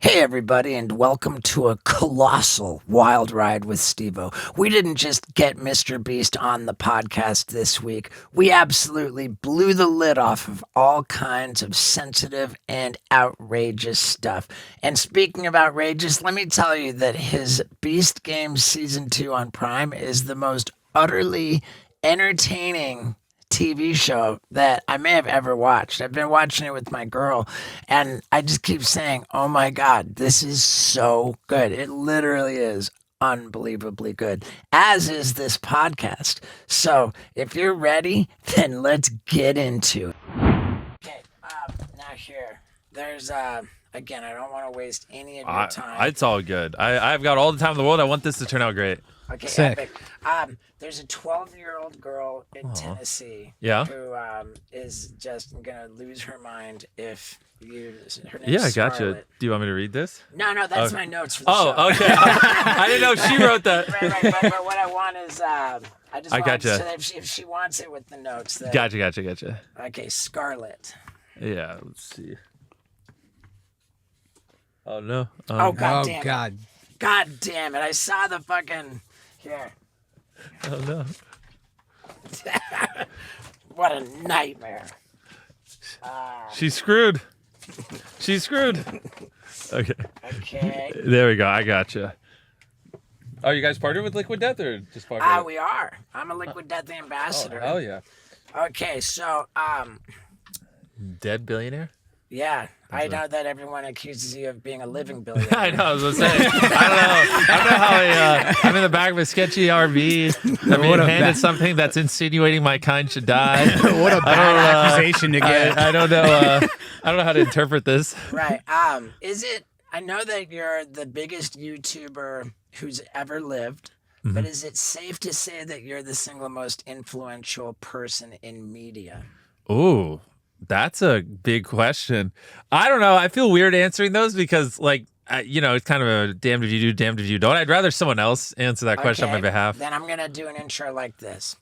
Hey everybody, and welcome to a colossal wild ride with Steve-O. We didn't just get MrBeast on the podcast this week. We absolutely blew the lid off of all kinds of sensitive and outrageous stuff. And speaking of outrageous, let me tell you that his Beast Games Season 2 on Prime is the most utterly entertaining TV show that I may have ever watched. I've been watching it with my girl, and I just keep saying, oh my God, this is so good. It literally is unbelievably good, as is this podcast. So if you're ready, then let's get into it. Okay, now here, there's, again, I don't want to waste any of your time. It's all good. I've got all the time in the world. I want this to turn out great. Okay, sick. Epic. There's a 12-year-old girl in Tennessee who is just gonna lose her mind if you. Her name's Yeah, I gotcha. Scarlett. Do you want me to read this? No, that's my notes for the show. Oh, okay. I didn't know she wrote that. Right. But what I want is, I gotcha. So if she wants it with the notes. Then, Gotcha. Okay, Scarlett. Yeah, let's see. Oh no. Oh God damn it. God. God damn it! I saw the fucking here. Oh no. What a nightmare. She's screwed. She's screwed. Okay. Okay. There we go. I gotcha. Oh, you guys partnered with Liquid Death or just partnered? We are. I'm a Liquid Death ambassador. Oh yeah. Okay, so Dead billionaire? yeah, I know that everyone accuses you of being a living billionaire. I know. I was gonna say. I don't know how I'm in the back of a sketchy RV. I mean, handed something that's insinuating my kind should die. What a bad accusation to get. I don't know. I don't know how to interpret this. Right. Is it? I know that you're the biggest YouTuber who's ever lived, but is it safe to say that you're the single most influential person in media? Ooh. That's a big question. I don't know. I feel weird answering those because, it's kind of a damned if you do, damned if you don't. I'd rather someone else answer that question on my behalf. Then I'm going to do an intro like this.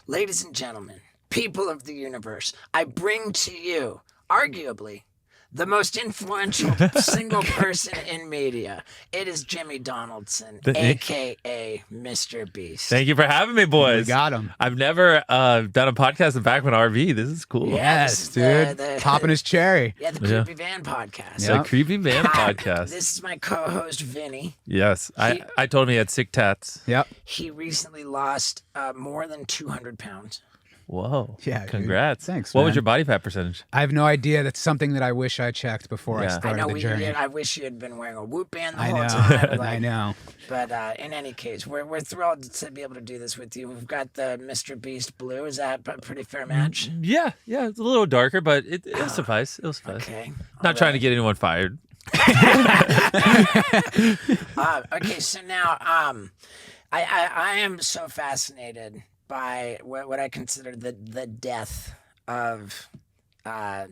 Ladies and gentlemen, people of the universe, I bring to you, arguably, the most influential single person in media. It is Jimmy Donaldson, a.k.a. MrBeast. Thank you for having me, boys. You got him. I've never done a podcast in back of an RV. This is cool. Yes, dude. Popping his cherry. Yeah, the Creepy Van Podcast. The Creepy Van Podcast. This is my co-host, Vinny. Yes. I told him he had sick tats. Yep. He recently lost more than 200 pounds. Whoa. Yeah. Congrats. Dude. Thanks, What man. was your body fat percentage? I have no idea. That's something that I wish I checked before I started the journey. I wish you had been wearing a Whoop band the whole time. I know. But in any case, we're thrilled to be able to do this with you. We've got the MrBeast Blue. Is that a pretty fair match? Yeah. It's a little darker, but it'll suffice. It'll suffice. Okay. Not trying to get anyone fired. Okay, so now I am so fascinated by what I consider the death of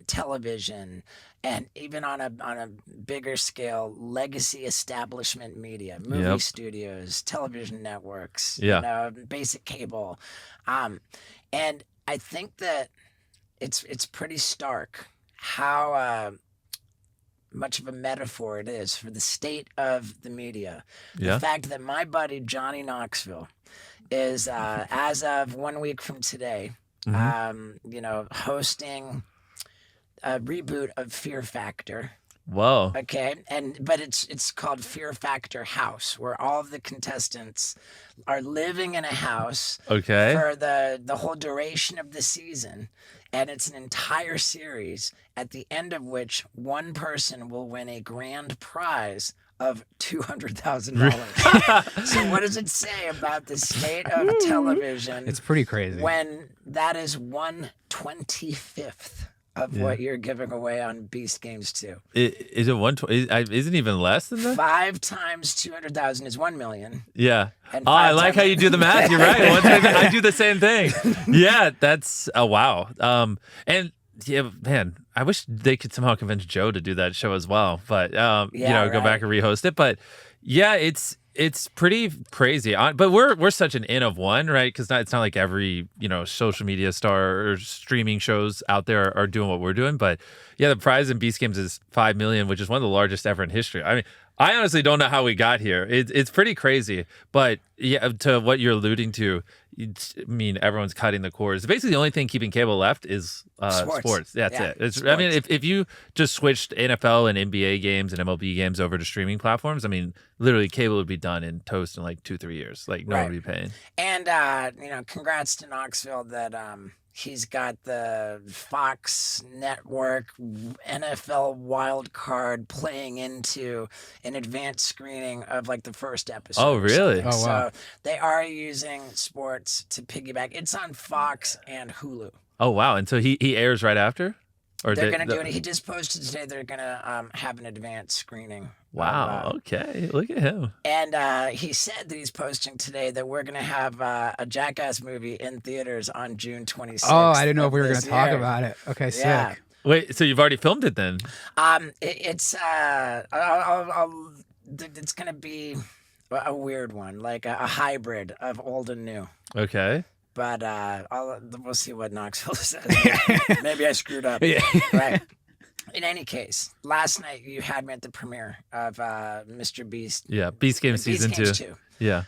television, and even on a bigger scale, legacy establishment media, movie studios, television networks, basic cable, and I think that it's pretty stark how much of a metaphor it is for the state of the media. The fact that my buddy Johnny Knoxville is, as of 1 week from today, hosting a reboot of Fear Factor. Whoa. Okay, but it's called Fear Factor House, where all of the contestants are living in a house for the whole duration of the season, and it's an entire series, at the end of which one person will win a grand prize of $200,000. So what does it say about the state of television? It's pretty crazy. When that is 1/25 of what you're giving away on Beast Games 2. Is it 120? Isn't it even less than that? 5 times 200,000 is 1 million. Yeah. And I like how you do the math. You're right. I do the same thing. Yeah, that's wow. And yeah, man, I wish they could somehow convince Joe to do that show as well. But go back and rehost it. But yeah, it's It's pretty crazy, but we're such an N of one, right? Because it's not like every social media star or streaming shows out there are doing what we're doing. But yeah, the prize in Beast Games is $5 million, which is one of the largest ever in history. I mean, I honestly don't know how we got here. It's pretty crazy. But yeah, to what you're alluding to, everyone's cutting the cords. Basically, the only thing keeping cable left is sports. That's it. Sports. I mean, if you just switched NFL and NBA games and MLB games over to streaming platforms, I mean, literally cable would be done in toast in like 2-3 years. Like no one would be paying. And congrats to Knoxville that he's got the Fox Network NFL wild card playing into an advanced screening of like the first episode. Oh, really? Oh, wow. So they are using sports to piggyback. It's on Fox and Hulu. Oh, wow. And so he airs right after? Or they're going to do it. He just posted today they're going to have an advanced screening. Wow. Okay. Look at him. And he said that he's posting today that we're going to have a Jackass movie in theaters on June 26th. Oh, I didn't know if we were going to talk about it. Okay, yeah. sick. Wait, so you've already filmed it then? It's going to be a weird one, like a hybrid of old and new. Okay. But we'll see what Knoxville says. Maybe I screwed up. Yeah. Right. In any case, last night you had me at the premiere of MrBeast. Yeah, Beast Games Season 2. Yeah.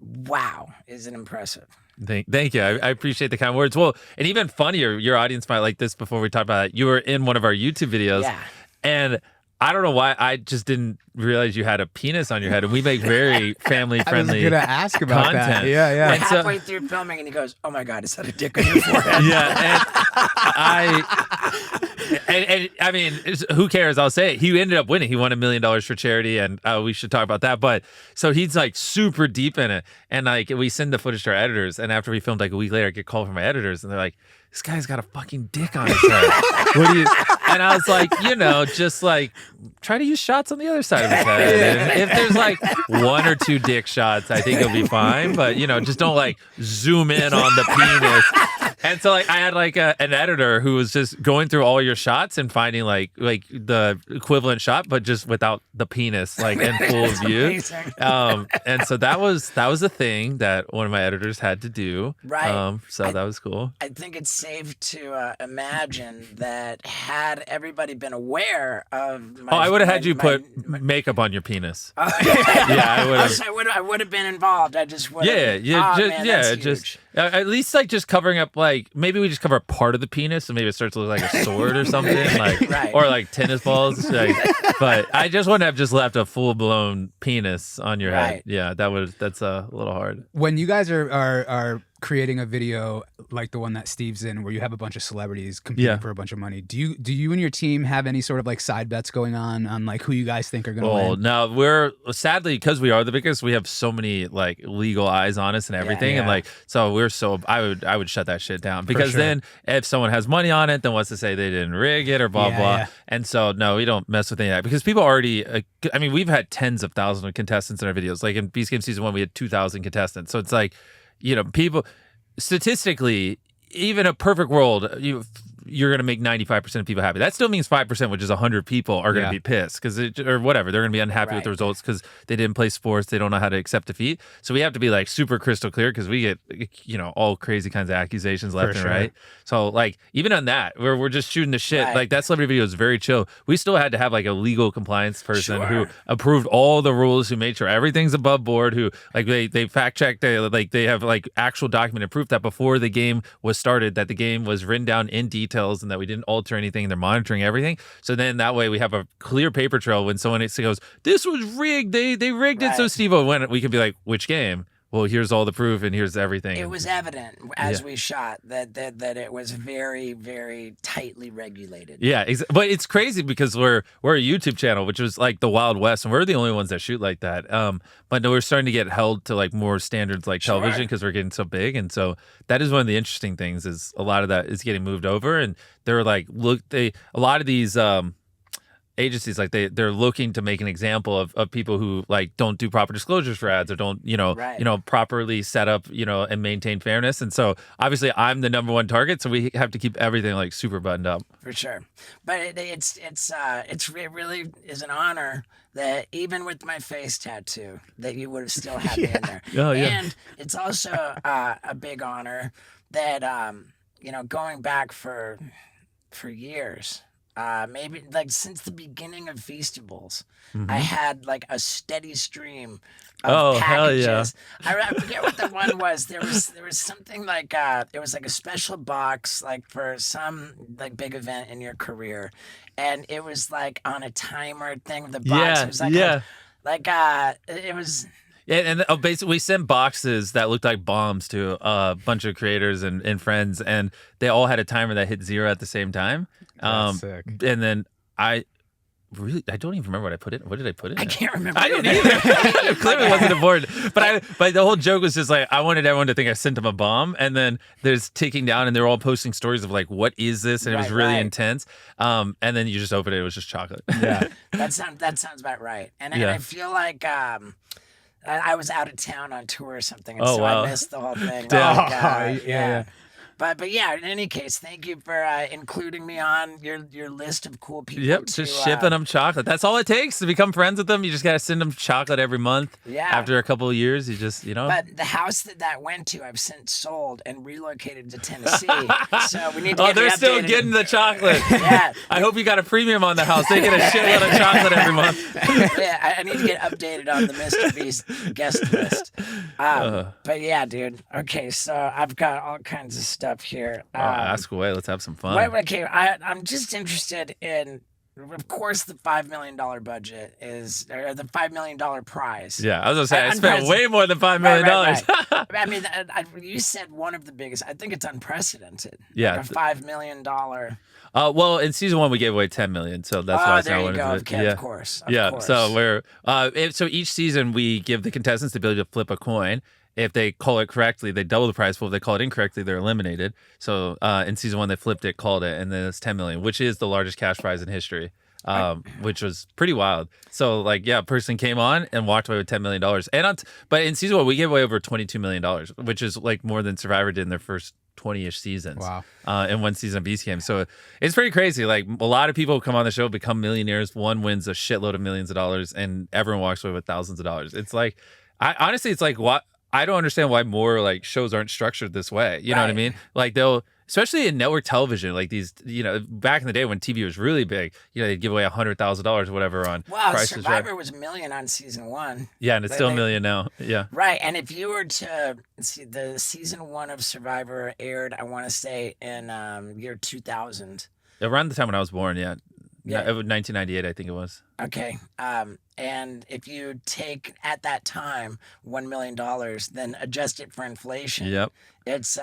Wow, is it impressive? Thank you. I appreciate the kind words. Well, and even funnier, your audience might like this before we talk about it. You were in one of our YouTube videos. Yeah. And I don't know why I just didn't realize you had a penis on your head, and we make very family friendly. I was gonna ask about content. that. Yeah. We're halfway through filming, and he goes, "Oh my God, is that a dick on your forehead?" Yeah, and I mean, who cares? I'll say it. He ended up winning. He won $1 million for charity, and we should talk about that. But so he's like super deep in it, and like we send the footage to our editors, and after we filmed like a week later, I get a call from my editors, and they're like, "This guy's got a fucking dick on his head. What do you?" And I was like, just like try to use shots on the other side of his head. And if there's like 1 or 2 dick shots, I think it'll be fine. But just don't like zoom in on the penis. And so like I had like an editor who was just going through all your shots and finding like the equivalent shot, but just without the penis like in full view. And so that was a thing that one of my editors had to do. Right. So that was cool. I think it's safe to imagine that had everybody been aware of my... I would have had you put makeup on your penis. Yeah, I would have. I would have been involved. I just would. Just at least like just covering up like maybe we just cover a part of the penis, so maybe it starts to look like a sword or something, like right. Or like tennis balls. But I just wouldn't have just left a full blown penis on your head. Yeah, that's a little hard. When you guys are creating a video like the one that Steve's in, where you have a bunch of celebrities competing for a bunch of money, do you and your team have any sort of like side bets going on like who you guys think are going to win? No, we're sadly, because we are the biggest, we have so many like legal eyes on us and everything, and like so I would shut that shit down, because then if someone has money on it, then what's to say they didn't rig it or blah blah. Yeah. And so no, we don't mess with any of that, because people already we've had tens of thousands of contestants in our videos. Like in Beast Games Season 1 we had 2,000 contestants, so it's like people statistically, even a perfect world, you're going to make 95% of people happy. That still means 5%, which is 100 people, are going to be pissed or whatever. They're going to be unhappy with the results because they didn't play sports. They don't know how to accept defeat. So we have to be like super crystal clear, because we get all crazy kinds of accusations left and right. So like even on that, we're just shooting the shit. Like that celebrity video is very chill. We still had to have like a legal compliance person who approved all the rules, who made sure everything's above board, who like they fact checked, they have like actual documented proof that before the game was started, that the game was written down in detail, and that we didn't alter anything. They're monitoring everything. So then that way we have a clear paper trail when someone goes, "This was rigged. They rigged it." So Steve-O, when we can be like, "Which game?" Well, here's all the proof and here's everything. It was evident as we shot that it was very, very tightly regulated. Yeah, but it's crazy because we're a YouTube channel, which was like the Wild West, and we're the only ones that shoot like that. But no, we're starting to get held to like more standards like television, because we're getting so big, and so that is one of the interesting things, is a lot of that is getting moved over, and they're like, a lot of these agencies, like they're looking to make an example of people who like don't do proper disclosures for ads or don't properly set up and maintain fairness. And so obviously I'm the number one target, so we have to keep everything like super buttoned up. For sure, but it really is an honor that even with my face tattoo, that you would have still had me in there. Oh, yeah. And it's also a big honor that going back for years. Maybe like since the beginning of Feastables, I had like a steady stream of packages. Hell yeah. I forget what the one was. There was something like it was like a special box like for some like big event in your career, and it was like on a timer thing with the box. Yeah, It was like it was. Yeah, and basically we sent boxes that looked like bombs to a bunch of creators and friends, and they all had a timer that hit 0 at the same time. That's sick. And then I don't even remember what I put in. What did I put in? I can't remember. I didn't either. It clearly wasn't important. But the whole joke was just like I wanted everyone to think I sent them a bomb, and then there's ticking down, and they're all posting stories of like, what is this? And it was really intense. And then you just open it was just chocolate. Yeah, that sounds about right. And I feel like I was out of town on tour or something, and wow. I missed the whole thing. yeah. But yeah, in any case, thank you for including me on your list of cool people. Yep, just shipping them chocolate. That's all it takes to become friends with them. You just got to send them chocolate every month. Yeah. After a couple of years, you just, But the house that went to, I've since sold and relocated to Tennessee. So we need to get they're still getting the chocolate. Yeah. I hope you got a premium on the house. They get a shitload of chocolate every month. Yeah, I need to get updated on the MrBeast guest list. But yeah, dude. Okay, so I've got all kinds of stuff here. Ask away. Let's have some fun. Okay, I'm just interested in, of course, the $5 million budget is, or the $5 million prize. Yeah, I was gonna say I spent way more than $5 million. Right. I mean, you said one of the biggest. I think it's unprecedented. Yeah, like a $5 million. Well, in season 1 we gave away $10 million, so that's why it's there not you one go. of it. Of course. So we're so each season we give the contestants the ability to flip a coin. If they call it correctly, they double the prize pool. If they call it incorrectly, they're eliminated. So in season 1, they flipped it, called it, and then it's $10 million, which is the largest cash prize in history, which was pretty wild. So a person came on and walked away with $10 million. But in season 1, we gave away over $22 million, which is like more than Survivor did in their first 20-ish seasons. Wow. In one season of Beast Game. So it's pretty crazy. Like a lot of people come on the show, become millionaires. One wins a shitload of millions of dollars, and everyone walks away with thousands of dollars. It's like, honestly, it's like what. I don't understand why more like shows aren't structured this way. You know what I mean? Like they'll, especially in network television, like these, back in the day when TV was really big, they'd give away $100,000 or whatever on. Wow, Price Survivor was $1 million on season 1. Yeah, and it's still $1 million now. Yeah. Right, and if you were to see the season 1 of Survivor aired, I want to say in year 2000. Around the time when I was born, yeah. 1998, I think it was. Okay. And if you take at that time $1 million, then adjust it for inflation. Yep. It's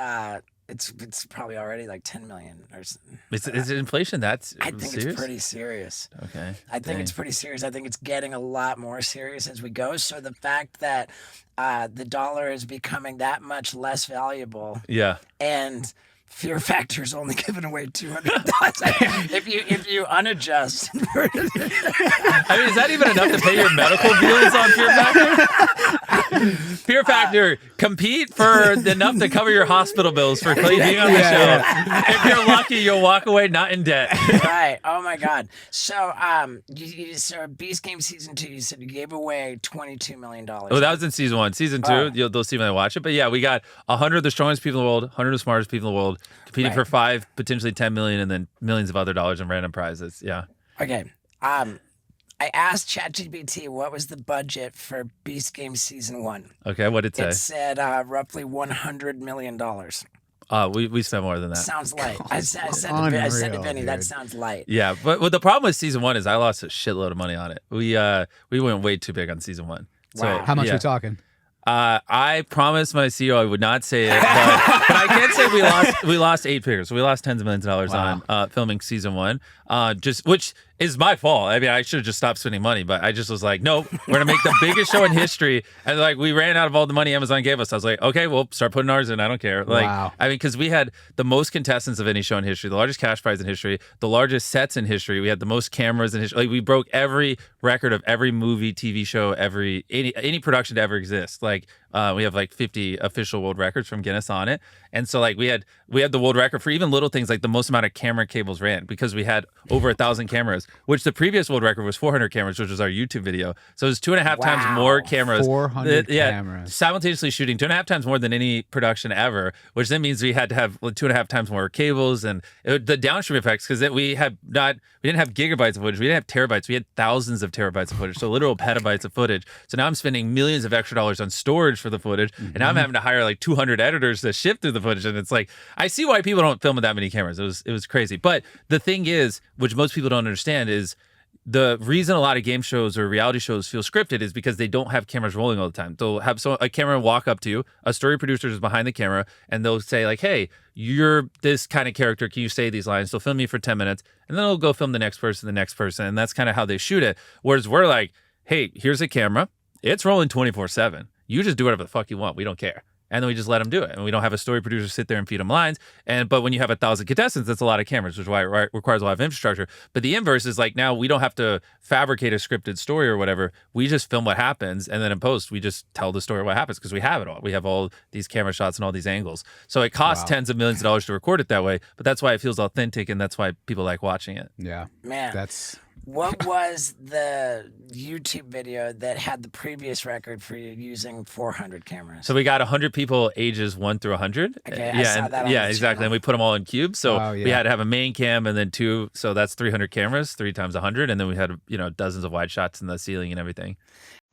probably already like 10 million or something. Is it inflation? That's I think serious? It's pretty serious. Okay. I think it's pretty serious. I think it's getting a lot more serious as we go. So the fact that the dollar is becoming that much less valuable. Yeah. And Fear Factor is only giving away $200. if you unadjust. I mean, is that even enough to pay your medical bills on Fear Factor? Fear Factor, compete for enough to cover your hospital bills for being on the show. If you're lucky, you'll walk away not in debt. Right. Oh my God. So, so Beast Game season 2, you said you gave away $22 million. Oh, that was in season 1. Season 2, they'll see when I watch it. But yeah, we got 100 of the strongest people in the world, 100 of the smartest people in the world, competing for 5, potentially 10 million, and then millions of other dollars in random prizes. Yeah. Okay. I asked ChatGPT what was the budget for Beast Game season 1. Okay, what did it say? It said roughly $100 million. We spent more than that. Sounds light. I said to Vinny, dude. that sounds light. Yeah, but the problem with season 1 is I lost a shitload of money on it. We went way too big on season 1. So, Wow. How much are we talking? I promised my CEO I would not say it, but I can say we lost 8 figures. So we lost tens of millions of dollars on filming season 1. Which is my fault. I mean, I should have just stopped spending money, but I just was like, nope, we're gonna make the biggest show in history. And like, we ran out of all the money Amazon gave us. I was like, okay, well, start putting ours in. I don't care. Like, wow. I mean, because we had the most contestants of any show in history, the largest cash prize in history, the largest sets in history. We had the most cameras in history. Like, we broke every record of every movie, TV show, any production to ever exist. Like, we have like 50 official world records from Guinness on it. And so like we had the world record for even little things like the most amount of camera cables ran, because we had over 1,000 cameras, which the previous world record was 400 cameras, which was our YouTube video. So it was 2.5 times more cameras. 400 cameras. Simultaneously shooting 2.5 times more than any production ever, which then means we had to have 2.5 times more cables, and the downstream effects, because we didn't have gigabytes of footage, we didn't have terabytes, we had thousands of terabytes of footage, so literal petabytes of footage. So now I'm spending millions of extra dollars on storage for the footage, and now I'm having to hire like 200 editors to shift through the footage, and it's like, I see why people don't film with that many cameras. It was crazy. But the thing is, which most people don't understand, is the reason a lot of game shows or reality shows feel scripted is because they don't have cameras rolling all the time. They'll have a camera walk up to you, a story producer is behind the camera, and they'll say like, hey, you're this kind of character, can you say these lines? They'll film you for 10 minutes, and then they'll go film the next person, and that's kind of how they shoot it. Whereas we're like, hey, here's a camera, it's rolling 24/7. You just do whatever the fuck you want, we don't care. And then we just let them do it. And we don't have a story producer sit there and feed them lines. But when you have 1,000 contestants, that's a lot of cameras, which is why it requires a lot of infrastructure. But the inverse is like, now we don't have to fabricate a scripted story or whatever. We just film what happens. And then in post, we just tell the story of what happens, because we have it all. We have all these camera shots and all these angles. So it costs tens of millions of dollars to record it that way. But that's why it feels authentic. And that's why people like watching it. Yeah. Man. What was the YouTube video that had the previous record for you using 400 cameras? So we got 100 people ages 1 through 100. Okay, I saw that on the exactly. channel. And we put them all in cubes. So we had to have a main cam and then 2. So that's 300 cameras, 3 times 100. And then we had, dozens of wide shots in the ceiling and everything.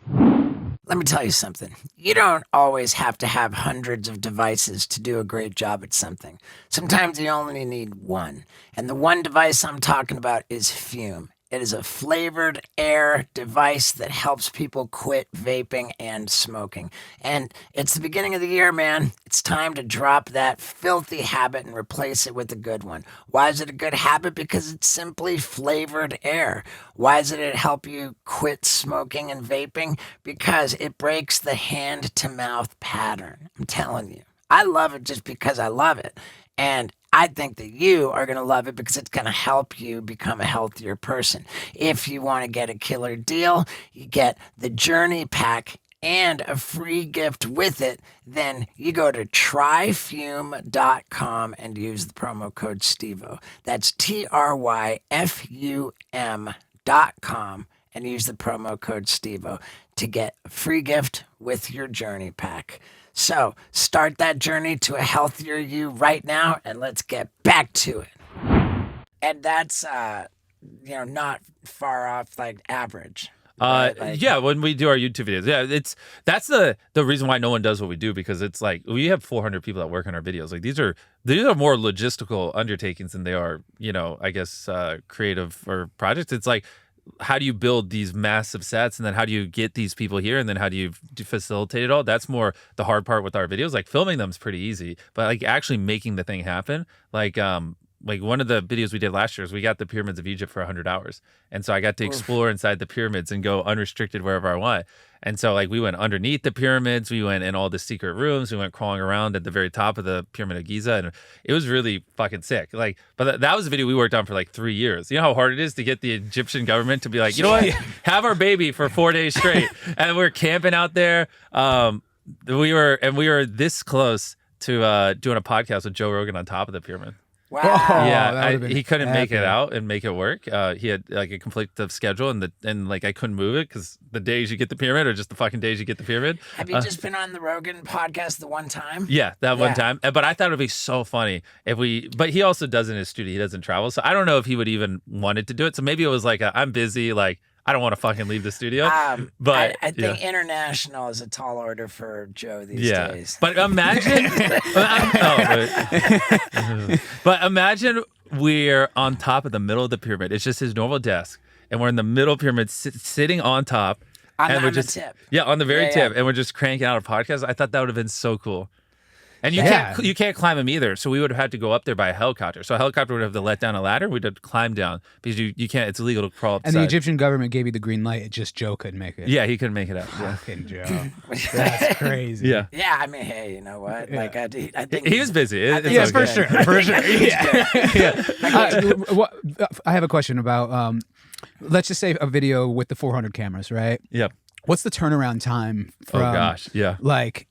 Let me tell you something. You don't always have to have hundreds of devices to do a great job at something. Sometimes you only need one. And the one device I'm talking about is Fume. It is a flavored air device that helps people quit vaping and smoking. And it's the beginning of the year, man. It's time to drop that filthy habit and replace it with a good one. Why is it a good habit? Because it's simply flavored air. Why does it help you quit smoking and vaping? Because it breaks the hand-to-mouth pattern. I'm telling you. I love it just because I love it. And I think that you are going to love it because it's going to help you become a healthier person. If you want to get a killer deal, you get the Journey Pack and a free gift with it. Then you go to tryfume.com and use the promo code SteveO. That's TRYFUM.com and use the promo code SteveO to get a free gift with your Journey Pack. So start that journey to a healthier you right now, and let's get back to it. And that's, not far off like average. Right? Yeah, when we do our YouTube videos, that's the reason why no one does what we do, because it's like we have 400 people that work on our videos. Like these are more logistical undertakings than they are, I guess creative or projects. It's like, how do you build these massive sets, and then how do you get these people here, and then how do you facilitate it all? That's more the hard part with our videos. Like filming them is pretty easy, but like actually making the thing happen, like one of the videos we did last year is we got the pyramids of Egypt for 100 hours. And so I got to explore inside the pyramids and go unrestricted wherever I want. And so like we went underneath the pyramids, we went in all the secret rooms, we went crawling around at the very top of the Pyramid of Giza, and it was really fucking sick. Like, but that was a video we worked on for like 3 years. You know how hard it is to get the Egyptian government to be like, you know what, have our baby for 4 days straight. And we're camping out there. We were this close to doing a podcast with Joe Rogan on top of the pyramid. Wow. Yeah, he couldn't make it out and make it work. He had like a conflictive schedule, and I couldn't move it because the days you get the pyramid are just the fucking days you get the pyramid. Have you just been on the Rogan podcast the one time? Yeah, one time. But I thought it would be so funny but he also does in his studio. He doesn't travel. So I don't know if he would even wanted to do it. So maybe it was like, I'm busy, like, I don't want to fucking leave the studio. But I think international is a tall order for Joe these days. But imagine, but imagine we're on top of the middle of the pyramid. It's just his normal desk, and we're in the middle pyramid, sitting on top, on we're the tip. Yeah, on the very tip, and we're just cranking out a podcast. I thought that would have been so cool. And you can't climb them either. So we would have had to go up there by a helicopter. So a helicopter would have to let down a ladder. We'd have to climb down because you can't. It's illegal to crawl up. And the Egyptian government gave you the green light. Just Joe couldn't make it. Yeah, he couldn't make it up. Fucking Joe. That's crazy. Yeah. Yeah, I mean, hey, you know what? Like, I think he was busy. Yes, for sure. For sure. Yeah. I have a question about. Let's just say a video with the 400 cameras, right? Yep. What's the turnaround time from like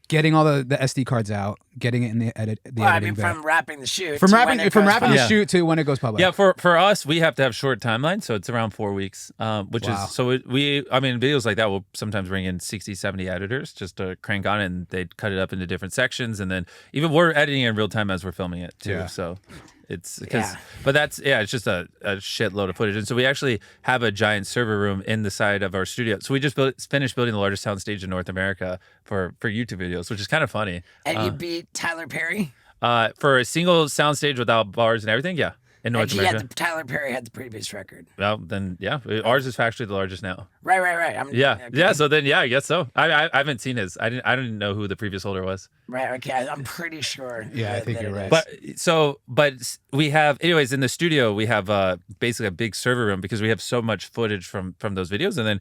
getting all the SD cards out, getting it in the editing bay? From wrapping the shoot. From wrapping the shoot to when it goes public. Yeah, for us, we have to have short timelines, so it's around 4 weeks, which is, so videos like that will sometimes bring in 60, 70 editors just to crank on it, and they cut it up into different sections, and then even we're editing in real time as we're filming it too, so... It's because, but it's just a shitload of footage. And so we actually have a giant server room in the side of our studio. So we just finished building the largest soundstage in North America for YouTube videos, which is kind of funny. And you beat Tyler Perry? For a single soundstage without bars and everything, yeah. In North America. Tyler Perry had the previous record. Well, then, yeah. Ours is factually the largest now. Right. Yeah, so then, I guess so. I haven't seen his. I didn't know who the previous holder was. Right, okay. I'm pretty sure. Yeah, I think you're right. But we have, anyways, in the studio, we have basically a big server room because we have so much footage from those videos. And then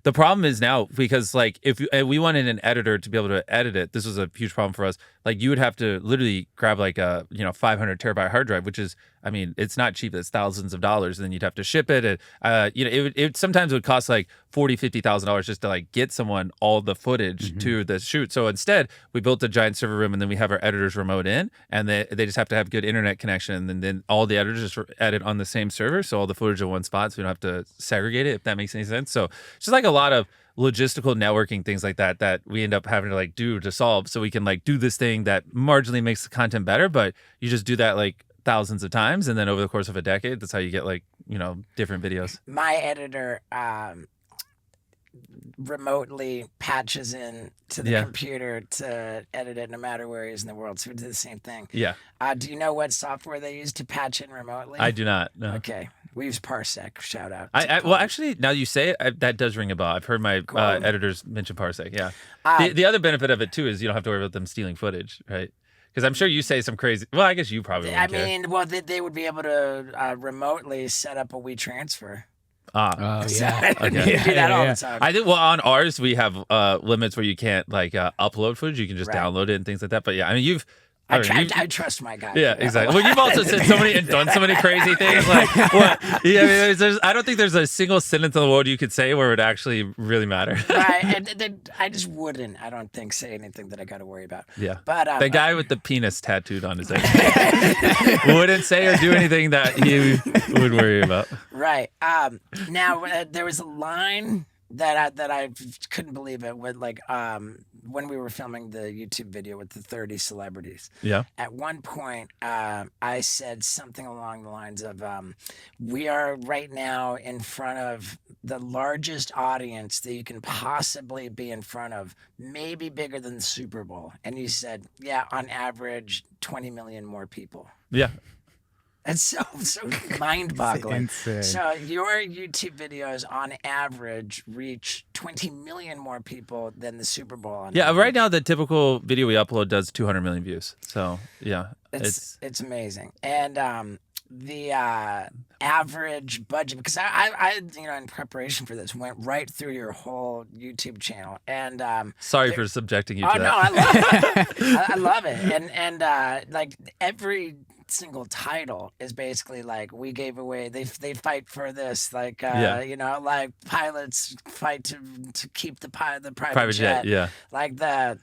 the problem is now, because like if we wanted an editor to be able to edit it, this was a huge problem for us. Like you would have to literally grab like a 500 terabyte hard drive, which is, I mean, it's not cheap. It's thousands of dollars, and then you'd have to ship it. And it sometimes would cost like $40,000-$50,000 just to like get someone all the footage to the shoot. So instead, we built a giant server room, and then we have our editors remote in, and they just have to have good internet connection, and then all the editors just edit on the same server, so all the footage in one spot, so we don't have to segregate it, if that makes any sense. So it's just like a lot of logistical networking things like that we end up having to like do to solve, so we can like do this thing that marginally makes the content better, but you just do that like thousands of times, and then over the course of a decade, that's how you get like different videos. My editor remotely patches in to the computer to edit it no matter where he is in the world, so we do the same thing. Yeah. Do you know what software they use to patch in remotely? I do not. No. Okay. We use Parsec. Shout out. Well, actually, now you say it, that does ring a bell. I've heard my editors mention Parsec. Yeah. The other benefit of it too is you don't have to worry about them stealing footage, right? Because I'm sure you say some crazy. Well, I guess you probably wouldn't care. They would be able to remotely set up a WeTransfer. Yeah. Okay. You do that all the time. I think. Well, on ours we have limits where you can't like upload footage. You can just download it and things like that. But yeah, I mean, I trust my guy. Yeah, exactly. Well, you've also said so many and done so many crazy things. Like, what? Yeah, I mean, I don't think there's a single sentence in the world you could say where it would actually really matter. Right, and I just wouldn't. I don't think say anything that I got to worry about. Yeah, but the guy with the penis tattooed on his head wouldn't say or do anything that he would worry about. Right. Now there was a line that I couldn't believe it with when we were filming the YouTube video with the 30 celebrities. Yeah. At one point, I said something along the lines of, we are right now in front of the largest audience that you can possibly be in front of, maybe bigger than the Super Bowl. And you said, yeah, on average, 20 million more people. Yeah. That's so mind-boggling. So your YouTube videos, on average, reach 20 million more people than the Super Bowl. On average. Right now the typical video we upload does 200 million views. So yeah, it's amazing. And the average budget, because I in preparation for this went right through your whole YouTube channel, and sorry for subjecting you to that. No, I love it. I love it, and like every single title is basically like, we gave away, they fight for this, like like pilots fight to keep the private jet, like the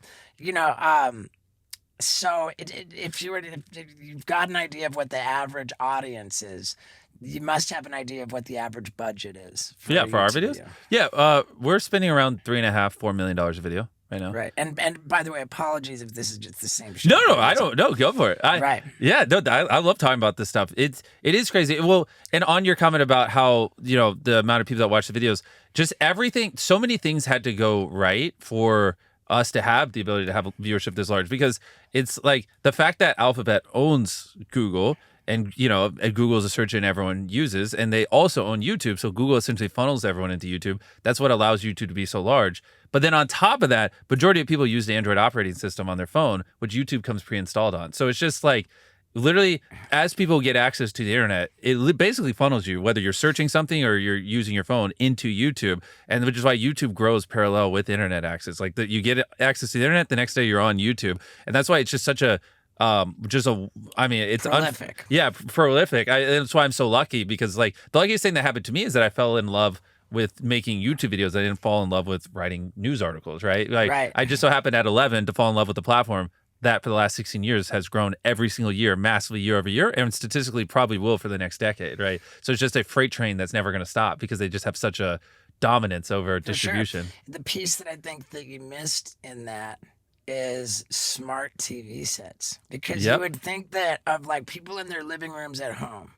so if you've got an idea of what the average audience is, you must have an idea of what the average budget is for our videos. We're spending around $3.5-4 million a video right now. Right. And by the way, apologies if this is just the same shit. No, I don't. No, go for it. Right. Yeah, no, I love talking about this stuff. It is crazy. Well, and on your comment about how, the amount of people that watch the videos, just everything, so many things had to go right for us to have the ability to have viewership this large, because it's like the fact that Alphabet owns Google, and Google is a search engine everyone uses, and they also own YouTube. So Google essentially funnels everyone into YouTube. That's what allows YouTube to be so large. But then on top of that, majority of people use the Android operating system on their phone, which YouTube comes pre-installed on. So it's just like, literally, as people get access to the internet, it basically funnels you, whether you're searching something or you're using your phone, into YouTube, and which is why YouTube grows parallel with internet access. Like you get access to the internet, the next day you're on YouTube, and that's why it's just such a it's prolific. Prolific. That's why I'm so lucky, because like the luckiest thing that happened to me is that I fell in love with making YouTube videos. I didn't fall in love with writing news articles, right? Like I just so happened at 11 to fall in love with the platform that for the last 16 years has grown every single year, massively year over year, and statistically probably will for the next decade, right? So it's just a freight train that's never going to stop because they just have such a dominance over distribution. Sure. The piece that I think that you missed in that is smart TV sets, because you would think that of like people in their living rooms at home,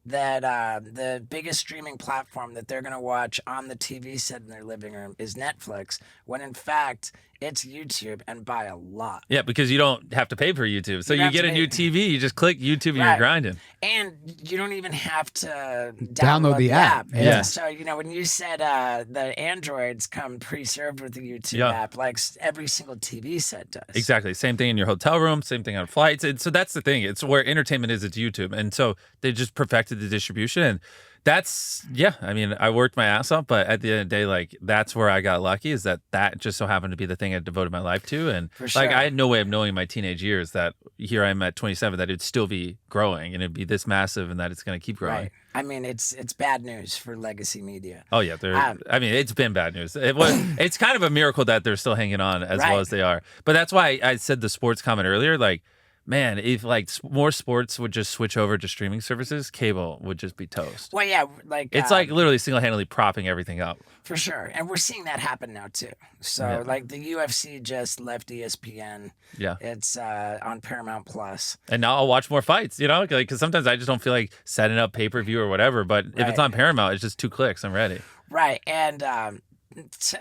that the biggest streaming platform that they're going to watch on the TV set in their living room is Netflix, when in fact it's YouTube, and by a lot. Yeah, because you don't have to pay for YouTube. So you get a new TV, you just click YouTube and you're grinding. And you don't even have to download the app. Yeah. So, when you said the Androids come pre-served with the YouTube app, like every single TV set does. Exactly. Same thing in your hotel room, same thing on flights. So that's the thing. It's where entertainment is, it's YouTube. And so they just perfected the distribution. And that's, I worked my ass off, but at the end of the day, like, that's where I got lucky, is that just so happened to be the thing I devoted my life to. And like, I had no way of knowing in my teenage years that here I am at 27, that it'd still be growing and it'd be this massive and that it's going to keep growing. Right. It's bad news for legacy media. Oh yeah. It's been bad news. It's kind of a miracle that they're still hanging on as well as they are. But that's why I said the sports comment earlier, like, man, if like more sports would just switch over to streaming services, cable would just be toast. Well, yeah, like it's like literally single-handedly propping everything up. For sure, and we're seeing that happen now too. So like the UFC just left ESPN. Yeah, it's on Paramount Plus. And now I'll watch more fights. Because sometimes I just don't feel like setting up pay-per-view or whatever. But if it's on Paramount, it's just 2 clicks. I'm ready. Right, and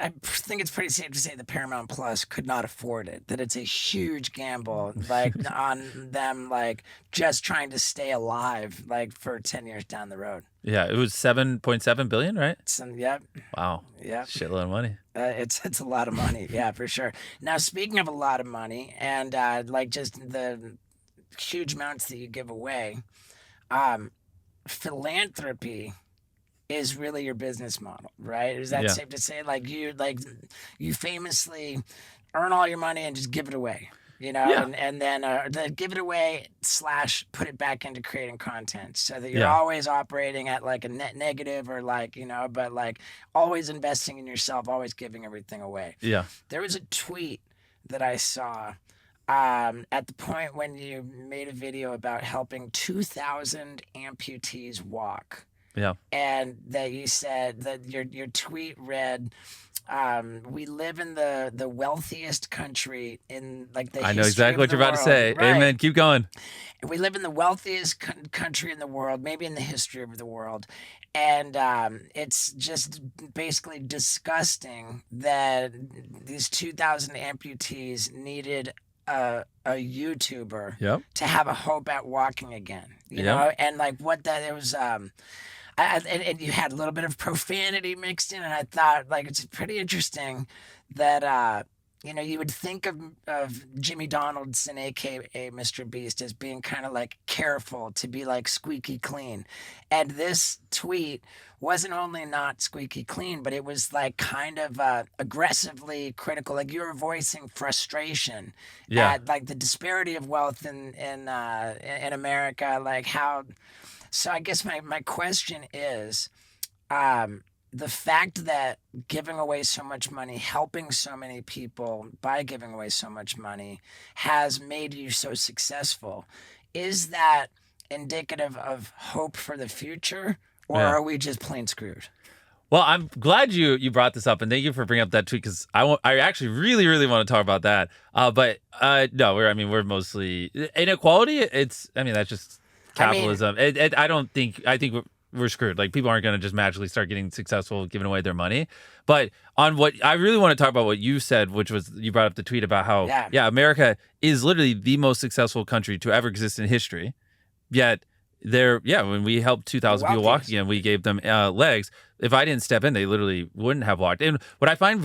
I think it's pretty safe to say that Paramount Plus could not afford it. That it's a huge gamble, like on them, like just trying to stay alive, like for 10 years down the road. Yeah, it was $7.7 billion, right? Yep. Wow. Yeah. Shitload of money. It's a lot of money. Yeah, for sure. Now, speaking of a lot of money, and like just the huge amounts that you give away, philanthropy is really your business model, right? Is that safe to say? Like you famously earn all your money and just give it away, and then give it away / put it back into creating content, so that you're always operating at like a net negative, or like, but like always investing in yourself, always giving everything away. Yeah. There was a tweet that I saw at the point when you made a video about helping 2,000 amputees walk. Yeah. And that you said that your tweet read, we live in the wealthiest country in like the history. I know exactly what you're about to say. Right. Amen. Keep going. We live in the wealthiest country in the world, maybe in the history of the world. And it's just basically disgusting that these 2,000 amputees needed a YouTuber to have a hope at walking again, you know? And like what that, it was, and you had a little bit of profanity mixed in, and I thought, like, it's pretty interesting that, you would think of Jimmy Donaldson, a.k.a. MrBeast, as being kind of like careful to be like squeaky clean. And this tweet wasn't only not squeaky clean, but it was like kind of aggressively critical. Like, you were voicing frustration at like the disparity of wealth in America, like how. So I guess my question is, the fact that giving away so much money, helping so many people by giving away so much money, has made you so successful, is that indicative of hope for the future, or are we just plain screwed? Well, I'm glad you brought this up, and thank you for bringing up that tweet, because I actually really, really want to talk about that. But no, we're mostly inequality. That's just capitalism. I think we're screwed. Like, people aren't going to just magically start getting successful giving away their money. But on what I really want to talk about, what you said, which was, you brought up the tweet about how America is literally the most successful country to ever exist in history. Yet when we helped 2,000 people walk again, we gave them legs. If I didn't step in, they literally wouldn't have walked. And what I find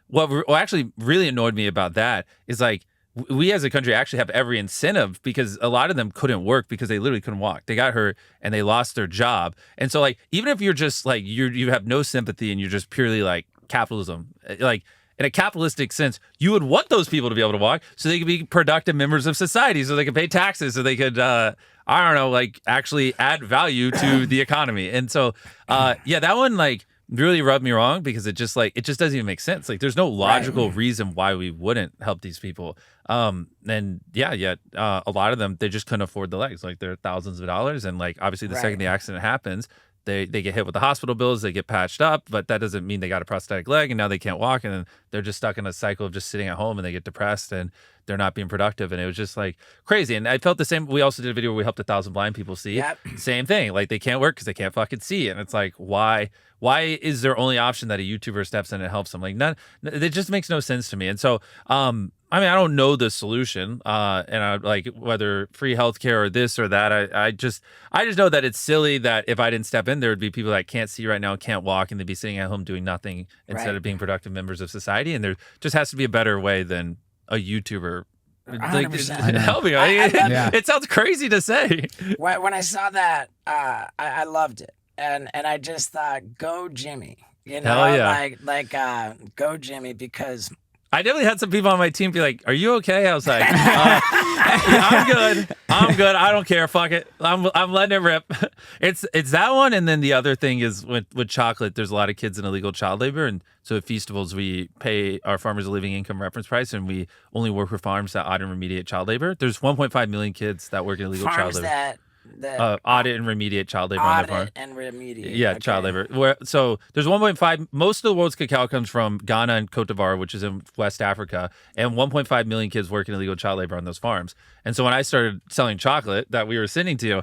what actually really annoyed me about that is like, we as a country actually have every incentive because a lot of them couldn't work because they literally couldn't walk. They got hurt and they lost their job. And so like, even if you're just like, you have no sympathy and you're just purely like capitalism, like in a capitalistic sense, you would want those people to be able to walk so they could be productive members of society, so they could pay taxes, so they could, I don't know, like actually add value to the economy. And so, that one like really rubbed me wrong because it just doesn't even make sense. Like there's no logical reason why we wouldn't help these people. A lot of them, they just couldn't afford the legs. Like they're thousands of dollars. And like, obviously the second the accident happens, they get hit with the hospital bills, they get patched up, but that doesn't mean they got a prosthetic leg and now they can't walk. And then they're just stuck in a cycle of just sitting at home and they get depressed and they're not being productive. And it was just like crazy. And I felt the same. We also did a video where we helped 1,000 blind people see. Yep. Same thing. Like they can't work because they can't fucking see. And it's like, why is their only option that a YouTuber steps in and helps them? Like it just makes no sense to me. And so, I don't know the solution, and I like whether free healthcare or this or that. I just know that it's silly that if I didn't step in, there would be people that can't see right now, can't walk, and they'd be sitting at home doing nothing instead of being productive members of society. And there just has to be a better way than a YouTuber. Like, helping. It sounds crazy to say. When I saw that, I loved it, and I just thought, go Jimmy. You know, hell yeah. Go Jimmy, because I definitely had some people on my team be like, "Are you okay?" I was like, "I'm good. I don't care. Fuck it. I'm letting it rip." It's that one, and then the other thing is with chocolate. There's a lot of kids in illegal child labor, and so at Feastables we pay our farmers a living income reference price, and we only work with farms that audit and remediate child labor. There's 1.5 million kids that work in illegal child labor. Audit and remediate child labor on their farm. And remediate. Yeah, okay. Child labor. So there's 1.5. Most of the world's cacao comes from Ghana and Cote d'Ivoire, which is in West Africa, and 1.5 million kids work in illegal child labor on those farms. And so when I started selling chocolate that we were sending to you,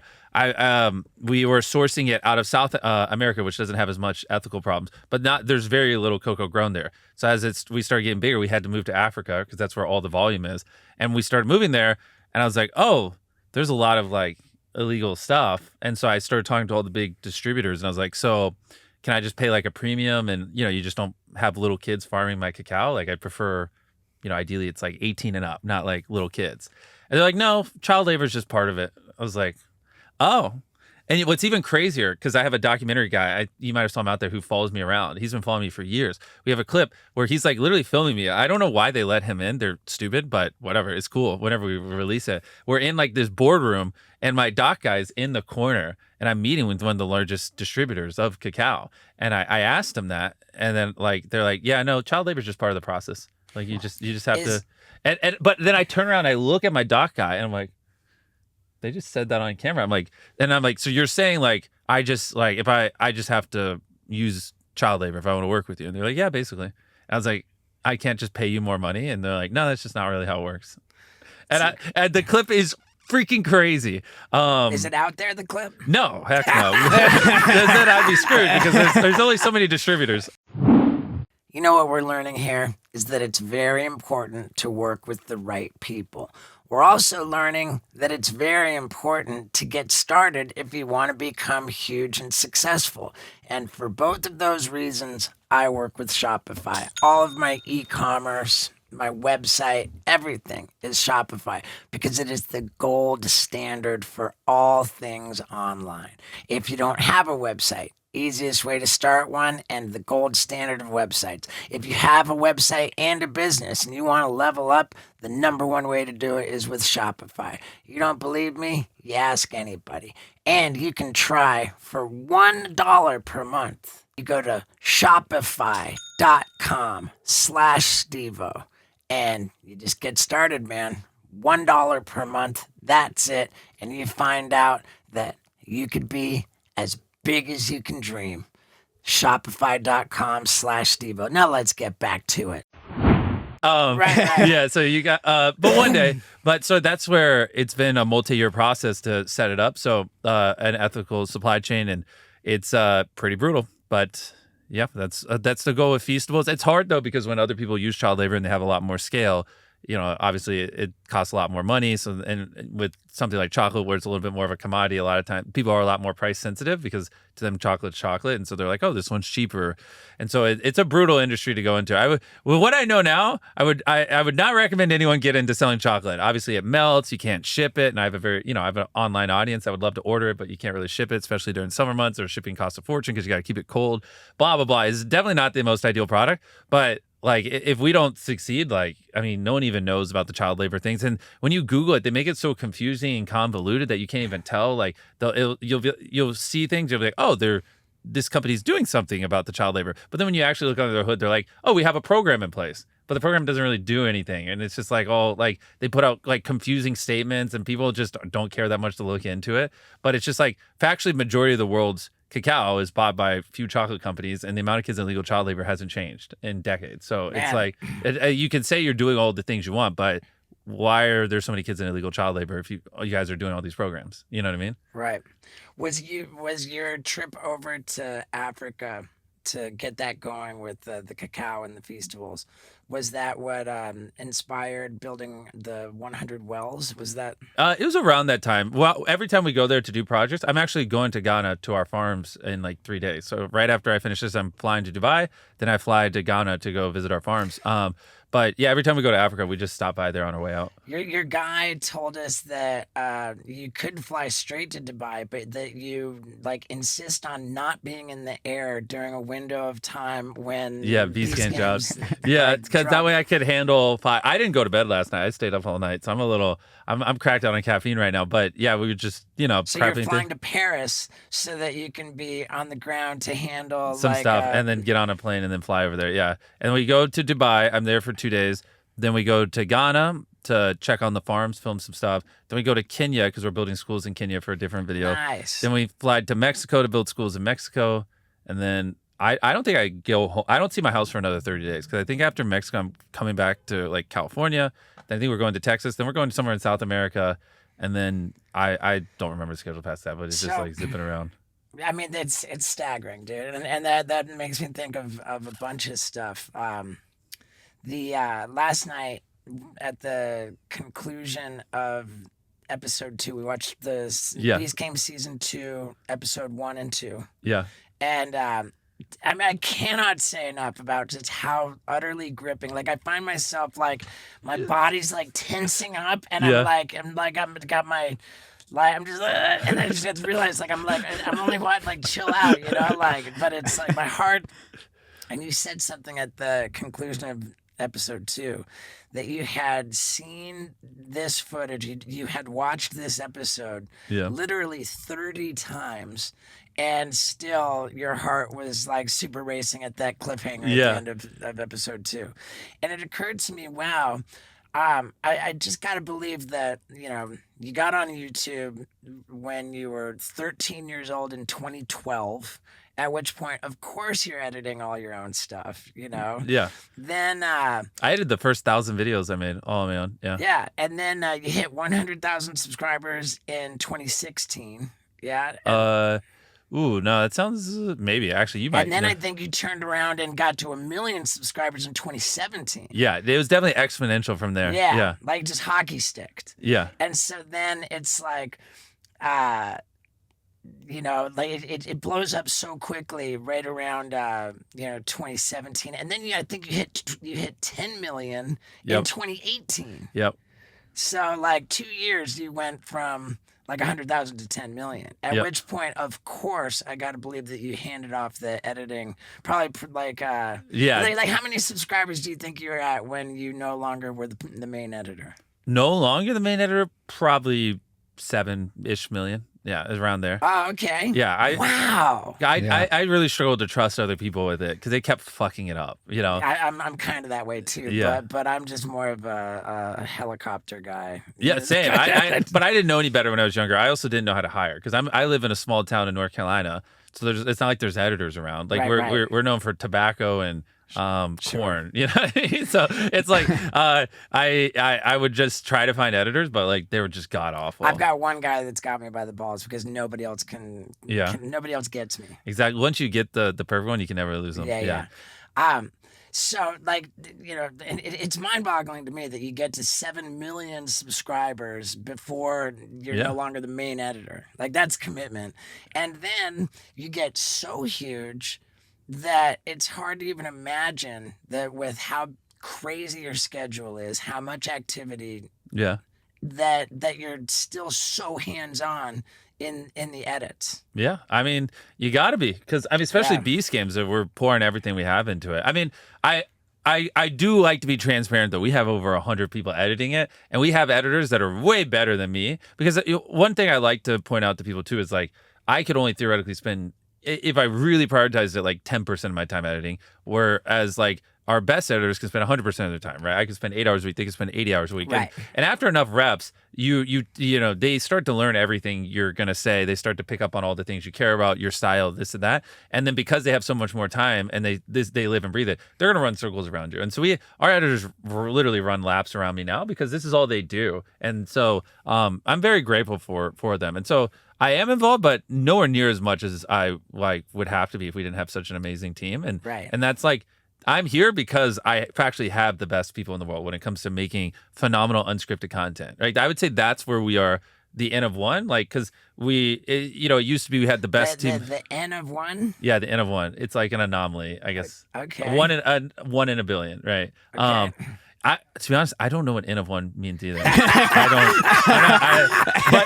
we were sourcing it out of South America, which doesn't have as much ethical problems, but there's very little cocoa grown there. So as we started getting bigger, we had to move to Africa because that's where all the volume is. And we started moving there, and I was like, oh, there's a lot of like illegal stuff. And so I started talking to all the big distributors, and I was like, so can I just pay like a premium, and you just don't have little kids farming my cacao? Like I prefer, ideally it's like 18 and up, not like little kids. And they're like, no, child labor is just part of it. I was like, oh. And what's even crazier, because I have a documentary guy, you might have saw him out there, who follows me around. He's been following me for years. We have a clip where he's like literally filming me. I don't know why they let him in. They're stupid, but whatever. It's cool. Whenever we release it, we're in like this boardroom, and my doc guy's in the corner, and I'm meeting with one of the largest distributors of cacao. And I asked him that, and then like they're like, yeah, no, child labor is just part of the process. Like you just have to. But then I turn around, I look at my doc guy, and I'm like, they just said that on camera. I'm like, so you're saying like, I just like, if I just have to use child labor if I want to work with you? And they're like, yeah, basically. I was like, I can't just pay you more money. And they're like, no, that's just not really how it works. And the clip is freaking crazy. Is it out there, the clip? No, heck no. Then I'd be screwed because there's only so many distributors. You know what we're learning here is that it's very important to work with the right people. We're also learning that it's very important to get started if you want to become huge and successful. And for both of those reasons, I work with Shopify. All of my e-commerce, my website, everything is Shopify because it is the gold standard for all things online. If you don't have a website, easiest way to start one and the gold standard of websites. If you have a website and a business and you want to level up, the number one way to do it is with Shopify. You don't believe me? You ask anybody. And you can try for $1 per month. You go to shopify.com/Stevo and you just get started, man. $1 per month. That's it. And you find out that you could be as big as you can dream. Shopify.com/Stevo. Now let's get back to it. Right. Yeah, so you got, but one day, so that's where it's been a multi-year process to set it up. So an ethical supply chain, and it's pretty brutal, but yeah, that's the goal with Feastables. It's hard though, because when other people use child labor and they have a lot more scale, obviously it costs a lot more money. So, and with something like chocolate, where it's a little bit more of a commodity, a lot of times people are a lot more price sensitive because to them chocolate's chocolate, and so they're like, oh, this one's cheaper, and so it's a brutal industry to go into. What I know now, I would not recommend anyone get into selling chocolate. Obviously, it melts, you can't ship it, and I have an online audience that would love to order it, but you can't really ship it, especially during summer months, or shipping costs a fortune because you got to keep it cold. Blah blah blah. It's definitely not the most ideal product, but like, if we don't succeed, no one even knows about the child labor things. And when you Google it, they make it so confusing and convoluted that you can't even tell. Like, you'll see things, you'll be like, oh, this company's doing something about the child labor. But then when you actually look under their hood, they're like, oh, we have a program in place. But the program doesn't really do anything. And it's just like, they put out like confusing statements, and people just don't care that much to look into it. But it's just like, factually, majority of the world's cacao is bought by a few chocolate companies, and the amount of kids in illegal child labor hasn't changed in decades. So it's like, you can say you're doing all the things you want, but why are there so many kids in illegal child labor if you guys are doing all these programs? You know what I mean? Right. Was your trip over to Africa to get that going with the cacao and the festivals, was that what inspired building the 100 wells? Was that? It was around that time. Well, every time we go there to do projects, I'm actually going to Ghana to our farms in like 3 days. So right after I finish this, I'm flying to Dubai. Then I fly to Ghana to go visit our farms. But yeah, every time we go to Africa, we just stop by there on our way out. Your guy told us that you could fly straight to Dubai, but that you insist on not being in the air during a window of time when Beast Game jobs. Yeah, because that way I could handle 5. I didn't go to bed last night. I stayed up all night, so I'm cracked out on caffeine right now. But yeah, we would just So you're flying to Paris so that you can be on the ground to handle some stuff, and then get on a plane and then fly over there. Yeah, and we go to Dubai. I'm there for 2 days. Then we go to Ghana to check on the farms, film some stuff. Then we go to Kenya because we're building schools in Kenya for a different video. Nice. Then we fly to Mexico to build schools in Mexico, and then I don't think I go home. I don't see my house for another 30 days because I think after Mexico I'm coming back to like California. Then I think we're going to Texas. Then we're going somewhere in South America, and then I don't remember the schedule past that, but it's just like zipping around. I mean, it's staggering, dude, and that makes me think of a bunch of stuff. Last night at the conclusion of episode 2, we watched the Beast Game season 2, episode 1 and 2. Yeah, and I cannot say enough about just how utterly gripping. Like, I find myself like my body's like tensing up, and I'm got my. I'm just, and I just realized, I'm only chill out, but it's like my heart. And you said something at the conclusion of episode 2 that you had seen this footage, you had watched this episode literally 30 times, and still your heart was super racing at that cliffhanger at the end of episode 2. And it occurred to me, wow, I just got to believe that, you got on YouTube when you were 13 years old in 2012, at which point, of course, you're editing all your own stuff, Yeah. Then I edited the first 1,000 videos I made all on my own. Yeah. Yeah. And then you hit 100,000 subscribers in 2016. Yeah. No, that sounds maybe actually you might. And then I think you turned around and got to 1 million subscribers in 2017. Yeah, it was definitely exponential from there. Yeah. Like just hockey sticked. Yeah. And so then it's it blows up so quickly right around 2017, and then I think you hit 10 million in 2018. Yep. So 2 years you went from 100,000 to 10 million. At which point, of course, I got to believe that you handed off the editing. Probably how many subscribers do you think you were at when you no longer were the main editor? No longer the main editor, probably 7-ish million. Yeah, it's around there. Oh, okay. Yeah. Wow. I really struggled to trust other people with it because they kept fucking it up, I'm kind of that way too. Yeah. But I'm just more of a helicopter guy. Yeah, same. But I didn't know any better when I was younger. I also didn't know how to hire because I live in a small town in North Carolina, so it's not like there's editors around. We're known for tobacco and corn, so it's I would just try to find editors, but they were just god awful. I've got one guy that's got me by the balls because nobody else nobody else gets me. Exactly. Once you get the perfect one, you can never lose them. Yeah. So, like, it's mind-boggling to me that you get to 7 million subscribers before you're no longer the main editor. Like, that's commitment. And then you get so huge that it's hard to even imagine that with how crazy your schedule is, how much activity, that you're still so hands-on in the edits. Yeah, I mean, you got to be, because especially Beast games, that we're pouring everything we have into it. I mean, I do like to be transparent, though. We have over 100 people editing it, and we have editors that are way better than me. Because one thing I like to point out to people too is, like, I could only theoretically spend, if I really prioritized it, like 10% of my time editing, whereas like our best editors can spend 100% of their time, right? I can spend 8 hours a week. They can spend 80 hours a week. Right. And after enough reps, you know, they start to learn everything you're going to say. They start to pick up on all the things you care about, your style, this and that. And then because they have so much more time and they live and breathe it, they're going to run circles around you. And so our editors literally run laps around me now because this is all they do. And so I'm very grateful for them. And so I am involved, but nowhere near as much as I would have to be if we didn't have such an amazing team. And and that's like, I'm here because I actually have the best people in the world when it comes to making phenomenal unscripted content. Right? I would say that's where we are the N of one. Like, because it used to be we had the best team. The N of one? Yeah, the N of one. It's like an anomaly, I guess. Okay. One in a billion, right? Okay. To be honest, I don't know what N of one means either. But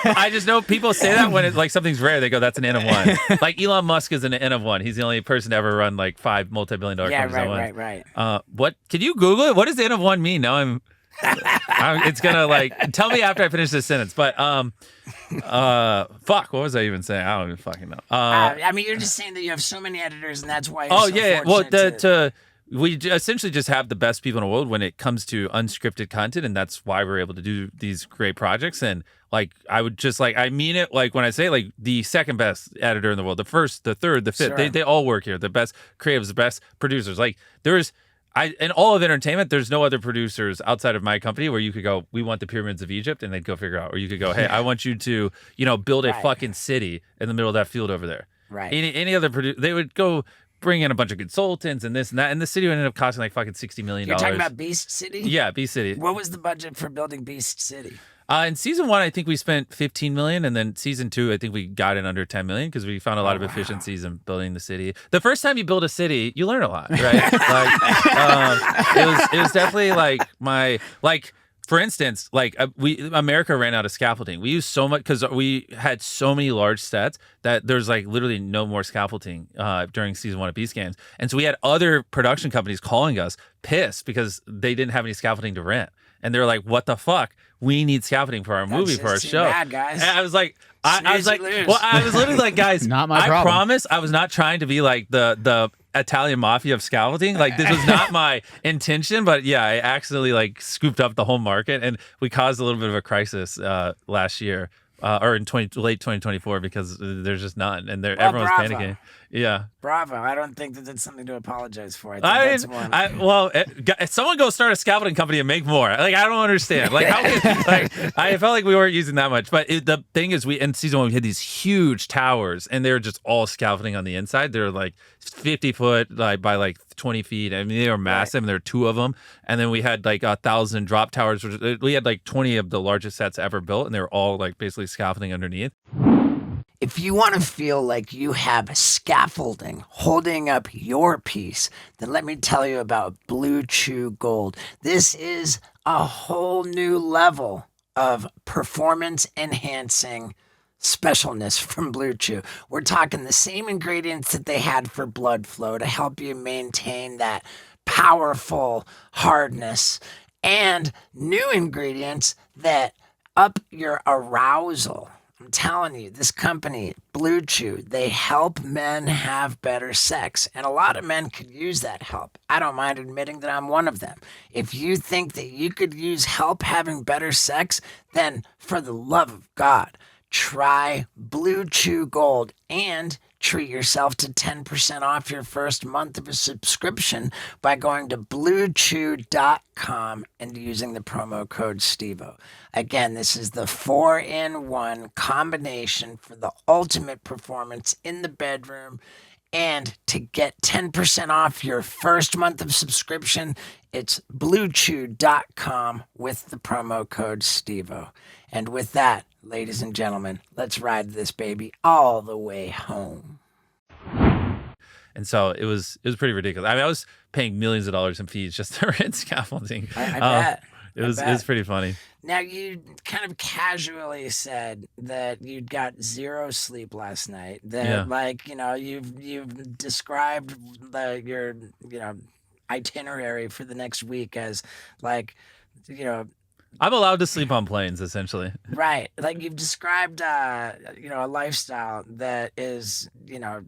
I just know people say that when it's like something's rare, they go, that's an N of one. Like Elon Musk is an N of one. He's the only person to ever run like 5 multi-billion-dollar companies. Right. What? Can you Google it? What does the N of one mean? Now it's gonna like tell me after I finish this sentence. But fuck, what was I even saying? I don't even fucking know. I mean, you're just saying that you have so many editors, and that's why. We essentially just have the best people in the world when it comes to unscripted content, and that's why we're able to do these great projects. And like, I would just like, I mean it, like when I say like the second best editor in the world, the first, the third, the fifth, they all work here. The best creatives, the best producers. Like in all of entertainment, there's no other producers outside of my company where you could go, we want the pyramids of Egypt, and they'd go figure out. Or you could go, hey, I want you to, build a fucking city in the middle of that field over there. Right. Any other producer, they would go bring in a bunch of consultants and this and that, and the city would end up costing like fucking $60 million. You're talking about Beast City? Yeah, Beast City. What was the budget for building Beast City? In season 1, I think we spent $15 million, and then season 2, I think we got in under $10 million because we found a lot of efficiencies in building the city. The first time you build a city, you learn a lot, right? It was definitely for instance, America ran out of scaffolding. We used so much because we had so many large sets that there's like literally no more scaffolding during season 1 of Beast Games. And so we had other production companies calling us pissed because they didn't have any scaffolding to rent. And they're like, what the fuck? We need scaffolding for our movie, for our show. Bad, guys. And I was like, I was literally like, guys, not my I problem. promise I was not trying to be like the Italian mafia of scaffolding. Like, this was not my intention, but yeah, I accidentally like scooped up the whole market, and we caused a little bit of a crisis last year. Or in late 2024, because there's just none, and everyone's panicking. Yeah, bravo! I don't think that that's something to apologize for. If someone go start a scaffolding company and make more. Like, I don't understand. Like, I felt like we weren't using that much. But the thing is, in season 1 we had these huge towers, and they were just all scaffolding on the inside. They're like 50 foot by like 20 feet. I mean, they were massive, and there were 2 of them. And then we had like 1,000 drop towers. We had like 20 of the largest sets ever built, and they were all like basically scaffolding underneath. If you want to feel like you have scaffolding holding up your piece, then let me tell you about BlueChew Gold. This is a whole new level of performance-enhancing specialness from BlueChew. We're talking the same ingredients that they had for blood flow to help you maintain that powerful hardness, and new ingredients that up your arousal. I'm telling you, this company, BlueChew, they help men have better sex. And a lot of men could use that help. I don't mind admitting that I'm one of them. If you think that you could use help having better sex, then for the love of God, try BlueChew Gold and treat yourself to 10% off your first month of a subscription by going to BlueChew.com and using the promo code SteveO. Again, this is the 4-in-1 combination for the ultimate performance in the bedroom And to get 10% off your first month of subscription, it's BlueChew.com with the promo code SteveO. And with that, ladies and gentlemen, let's ride this baby all the way home. And so it was pretty ridiculous. I mean, I was paying millions of dollars in fees just to rent scaffolding. I bet. It was pretty funny. Now, you kind of casually said that you'd got 0 sleep last night. That, like, you know, you've described your, you know, itinerary for the next week as, like, you know, I'm allowed to sleep on planes, essentially. Right. Like, you've described, you know, a lifestyle that is, you know,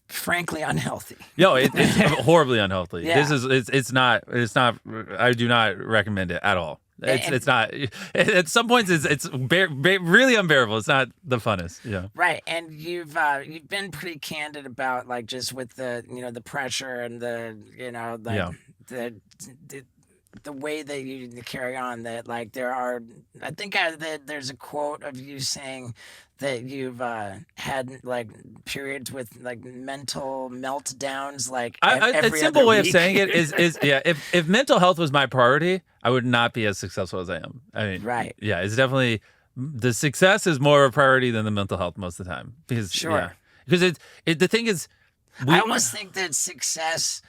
frankly unhealthy. No, it's horribly unhealthy. Yeah. It's not. I do not recommend it at all. It's not. At some points, it's really unbearable. It's not the funnest. Yeah. Right, and you've been pretty candid about, like, just with the, you know, the pressure and the, you know, like the way that you carry on. That, like, there are, I think that there's a quote of you saying that you've had, like, periods with, like, mental meltdowns, like, every a simple other way week. of saying it is yeah. If mental health was my priority, I would not be as successful as I am. I mean, Right. Yeah, it's definitely, the success is more of a priority than the mental health most of the time. Because because the thing is, I almost think that success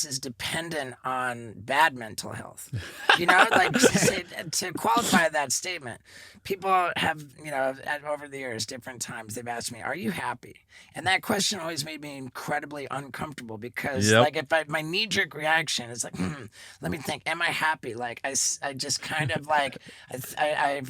is dependent on bad mental health. You know, like, to qualify that statement, people have, you know, over the years, different times, they've asked me, "Are you happy?" And that question always made me incredibly uncomfortable because, like, if my knee-jerk reaction is like, let me think, am I happy? Like, I just kind of, like, I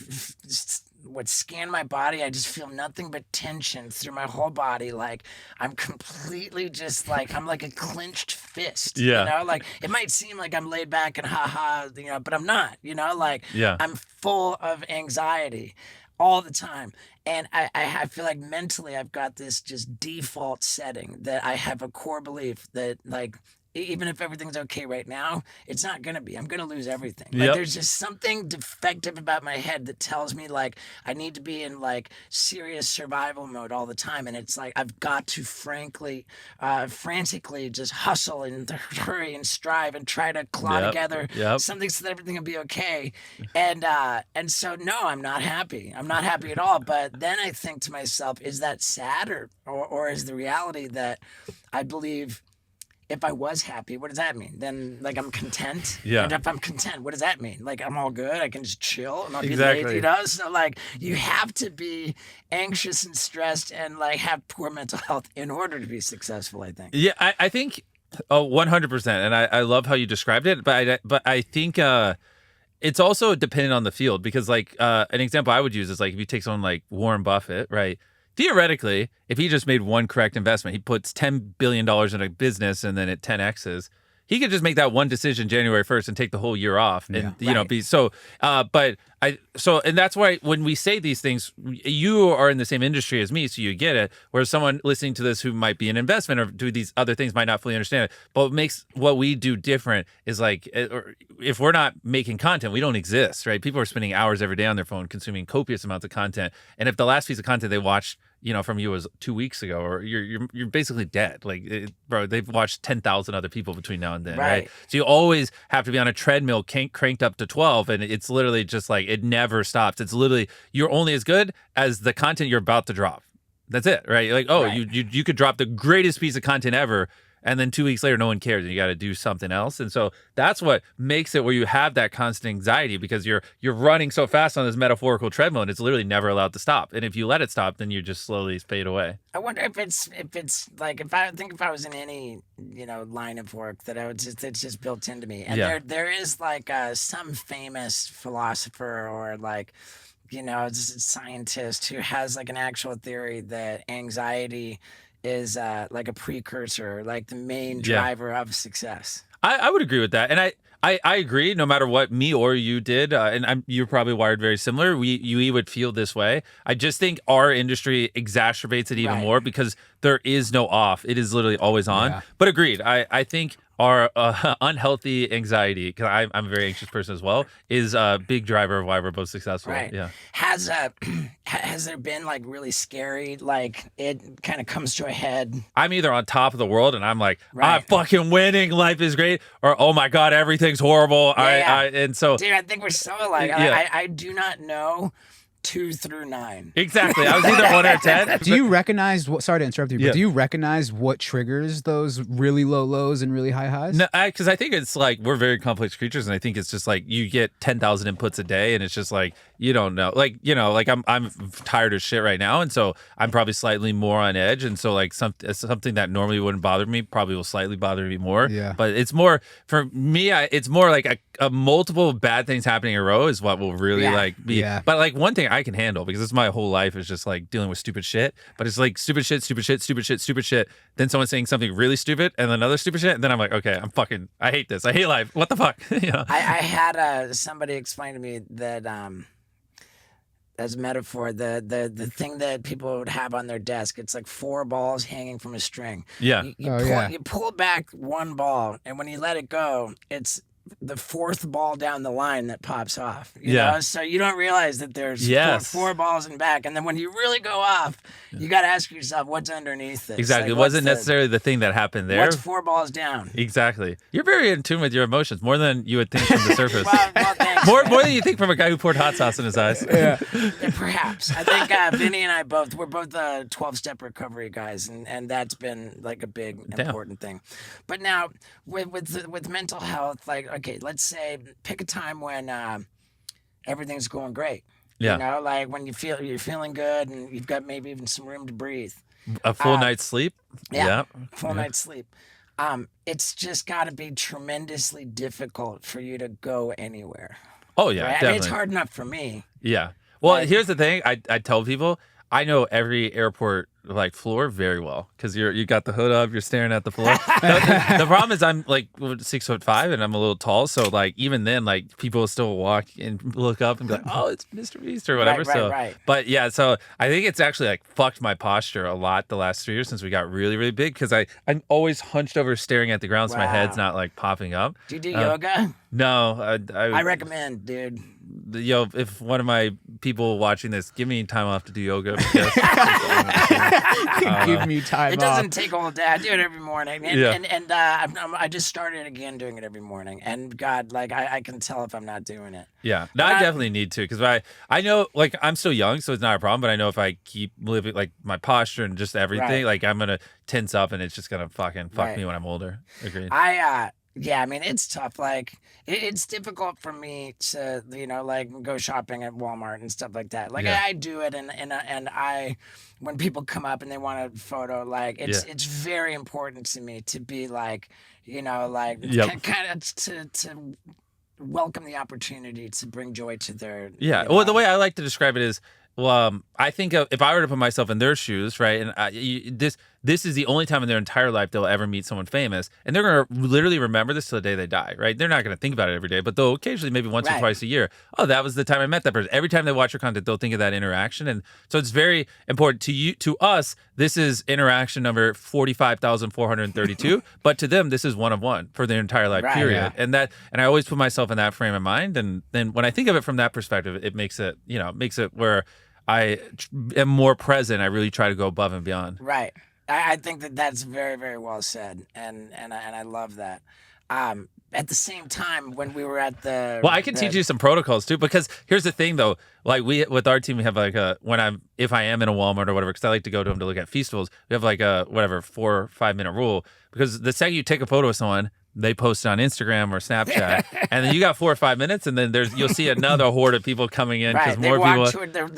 would scan my body. I just feel nothing but tension through my whole body. Like, I'm completely just, like, I'm like a clenched fist. Yeah. You know, like, it might seem like I'm laid back and ha, you know, but I'm not, you know, like, I'm full of anxiety all the time. And I feel like mentally I've got this just default setting that I have a core belief that, like, even if everything's okay right now, it's not going to be. I'm going to lose everything. Like, there's just something defective about my head that tells me, like, I need to be in, like, serious survival mode all the time. And it's like, I've got to frantically just hustle and hurry and strive and try to claw together something so that everything will be okay. And so, no, I'm not happy. I'm not happy at all. But then I think to myself, is that sad or is the reality that I believe, if I was happy, what does that mean? Then, like, I'm content. Yeah. And if I'm content, what does that mean? Like, I'm all good. I can just chill and I'll be Exactly. lazy, you know? So, like, you have to be anxious and stressed and, like, have poor mental health in order to be successful, I think. Yeah, I think 100%. And I love how you described it. But I think it's also dependent on the field because, like, an example I would use is, like, if you take someone like Warren Buffett, right? Theoretically, if he just made one correct investment, he puts $10 billion in a business and then it 10x's, he could just make that one decision January 1st and take the whole year off and, you know, be so, and that's why when we say these things, you are in the same industry as me, so you get it, whereas someone listening to this who might be an investment or do these other things might not fully understand it. But what makes what we do different is, like, if we're not making content, we don't exist, right? People are spending hours every day on their phone consuming copious amounts of content. And if the last piece of content they watched, you know, from you was 2 weeks ago, or you're basically dead. Like, bro, they've watched 10,000 other people between now and then, right? So you always have to be on a treadmill cranked up to 12, and it's literally just like, it never stops. It's literally, you're only as good as the content you're about to drop. That's it, right? You're like, you could drop the greatest piece of content ever, and then 2 weeks later, no one cares, and you got to do something else. And so that's what makes it where you have that constant anxiety, because you're running so fast on this metaphorical treadmill, and it's literally never allowed to stop. And if you let it stop, then you just slowly fade away. I wonder if it's like, if I was in any, you know, line of work, that it's just built into me. And there is, like, some famous philosopher or, like, you know, scientist who has, like, an actual theory that anxiety is like a precursor, like the main driver of success. I would agree with that. And I agree, no matter what me or you did, and you're probably wired very similar, we would feel this way. I just think our industry exacerbates it even more because there is no off. It is literally always on. Yeah. But agreed, I think our unhealthy anxiety, because I'm a very anxious person as well, is a big driver of why we're both successful. Right. Yeah. Has there been like really scary, like it kind of comes to a head? I'm either on top of the world and I'm like, I'm fucking winning, life is great, or oh my God, everything's horrible. And so, dude, I think we're so alike. I do not know 2 through 9. Exactly. I was either 1 or 10. Do you recognize what? Sorry to interrupt you, but do you recognize what triggers those really low lows and really high highs? No, because I think it's like we're very complex creatures, and I think it's just like you get 10,000 inputs a day, and it's just like you don't know. Like like I'm tired of shit right now, and so I'm probably slightly more on edge, and so like something that normally wouldn't bother me probably will slightly bother me more. Yeah. But it's more for me. It's more like a multiple bad things happening in a row is what will really like be. Yeah. But like one thing I can handle, because this is my whole life, is just like dealing with stupid shit. But it's like stupid shit, stupid shit, stupid shit, stupid shit. Then someone saying something really stupid, and then another stupid shit, and then I'm like, okay, I hate this. I hate life. What the fuck? I had somebody explain to me that as a metaphor, the thing that people would have on their desk, it's like 4 balls hanging from a string. Yeah. You pull back 1 ball, and when you let it go, it's the 4th ball down the line that pops off. You know? So you don't realize that there's four balls in back. And then when you really go off, you got to ask yourself, what's underneath this? Exactly. Like, it wasn't necessarily the thing that happened there. What's 4 balls down? Exactly. You're very in tune with your emotions, more than you would think from the surface. well, thanks, more than you think from a guy who poured hot sauce in his eyes. Yeah, perhaps. I think Vinny and I we're both 12-step recovery guys, and that's been like a big important thing. But now with mental health, like, okay, let's say pick a time when everything's going great. Yeah. You know, like when you're feeling good and you've got maybe even some room to breathe. A full night's sleep? Yeah. Full night's sleep. It's just got to be tremendously difficult for you to go anywhere. Oh, yeah, right? definitely. I mean, it's hard enough for me. Yeah. Well, here's the thing. I tell people, I know every airport like floor very well, because you got the hood up, you're staring at the floor. The problem is I'm like 6'5" and I'm a little tall, so like even then, like people still walk and look up and be like, oh, it's MrBeast or whatever. Right. But yeah, so I think it's actually like fucked my posture a lot the last 3 years since we got really, really big, because I'm always hunched over staring at the ground, so my head's not like popping up. Do you do yoga? No, I recommend, dude. If one of my people watching this, give me time off to do yoga. Because give me time off. It doesn't take all day. I do it every morning. And I just started again doing it every morning. And God, like I can tell if I'm not doing it. Yeah. No, I definitely need to, because I know, like, I'm still young, so it's not a problem. But I know if I keep living, like, my posture and just everything, like, I'm going to tense up and it's just going to fucking fuck me when I'm older. Agreed. Yeah, I mean, it's tough. Like, it's difficult for me to, like, go shopping at Walmart and stuff like that. Like, I do it, and when people come up and they want a photo, like, it's very important to me to be like, kind of to welcome the opportunity to bring joy to their. Yeah. Well, the way I like to describe it is, I think if I were to put myself in their shoes, right, and this is the only time in their entire life they'll ever meet someone famous, and they're going to literally remember this till the day they die, right? They're not going to think about it every day, but they'll occasionally, maybe once or twice a year, oh, that was the time I met that person. Every time they watch your content, they'll think of that interaction, and so it's very important to us. This is interaction number 45,432, but to them, this is one of one for their entire life, period. Yeah. And I always put myself in that frame of mind, and then when I think of it from that perspective, it makes it where I am more present. I really try to go above and beyond. Right. I think that's very, very well said, and I love that. At the same time, when we were at the I can teach you some protocols too, because here's the thing though, like with our team, we have like if I am in a Walmart or whatever, because I like to go to them to look at festivals, we have like a 4 or 5 minute rule, because the second you take a photo of someone, they post it on Instagram or Snapchat, and then you got 4 or 5 minutes, and then you'll see another horde of people coming in, because more people.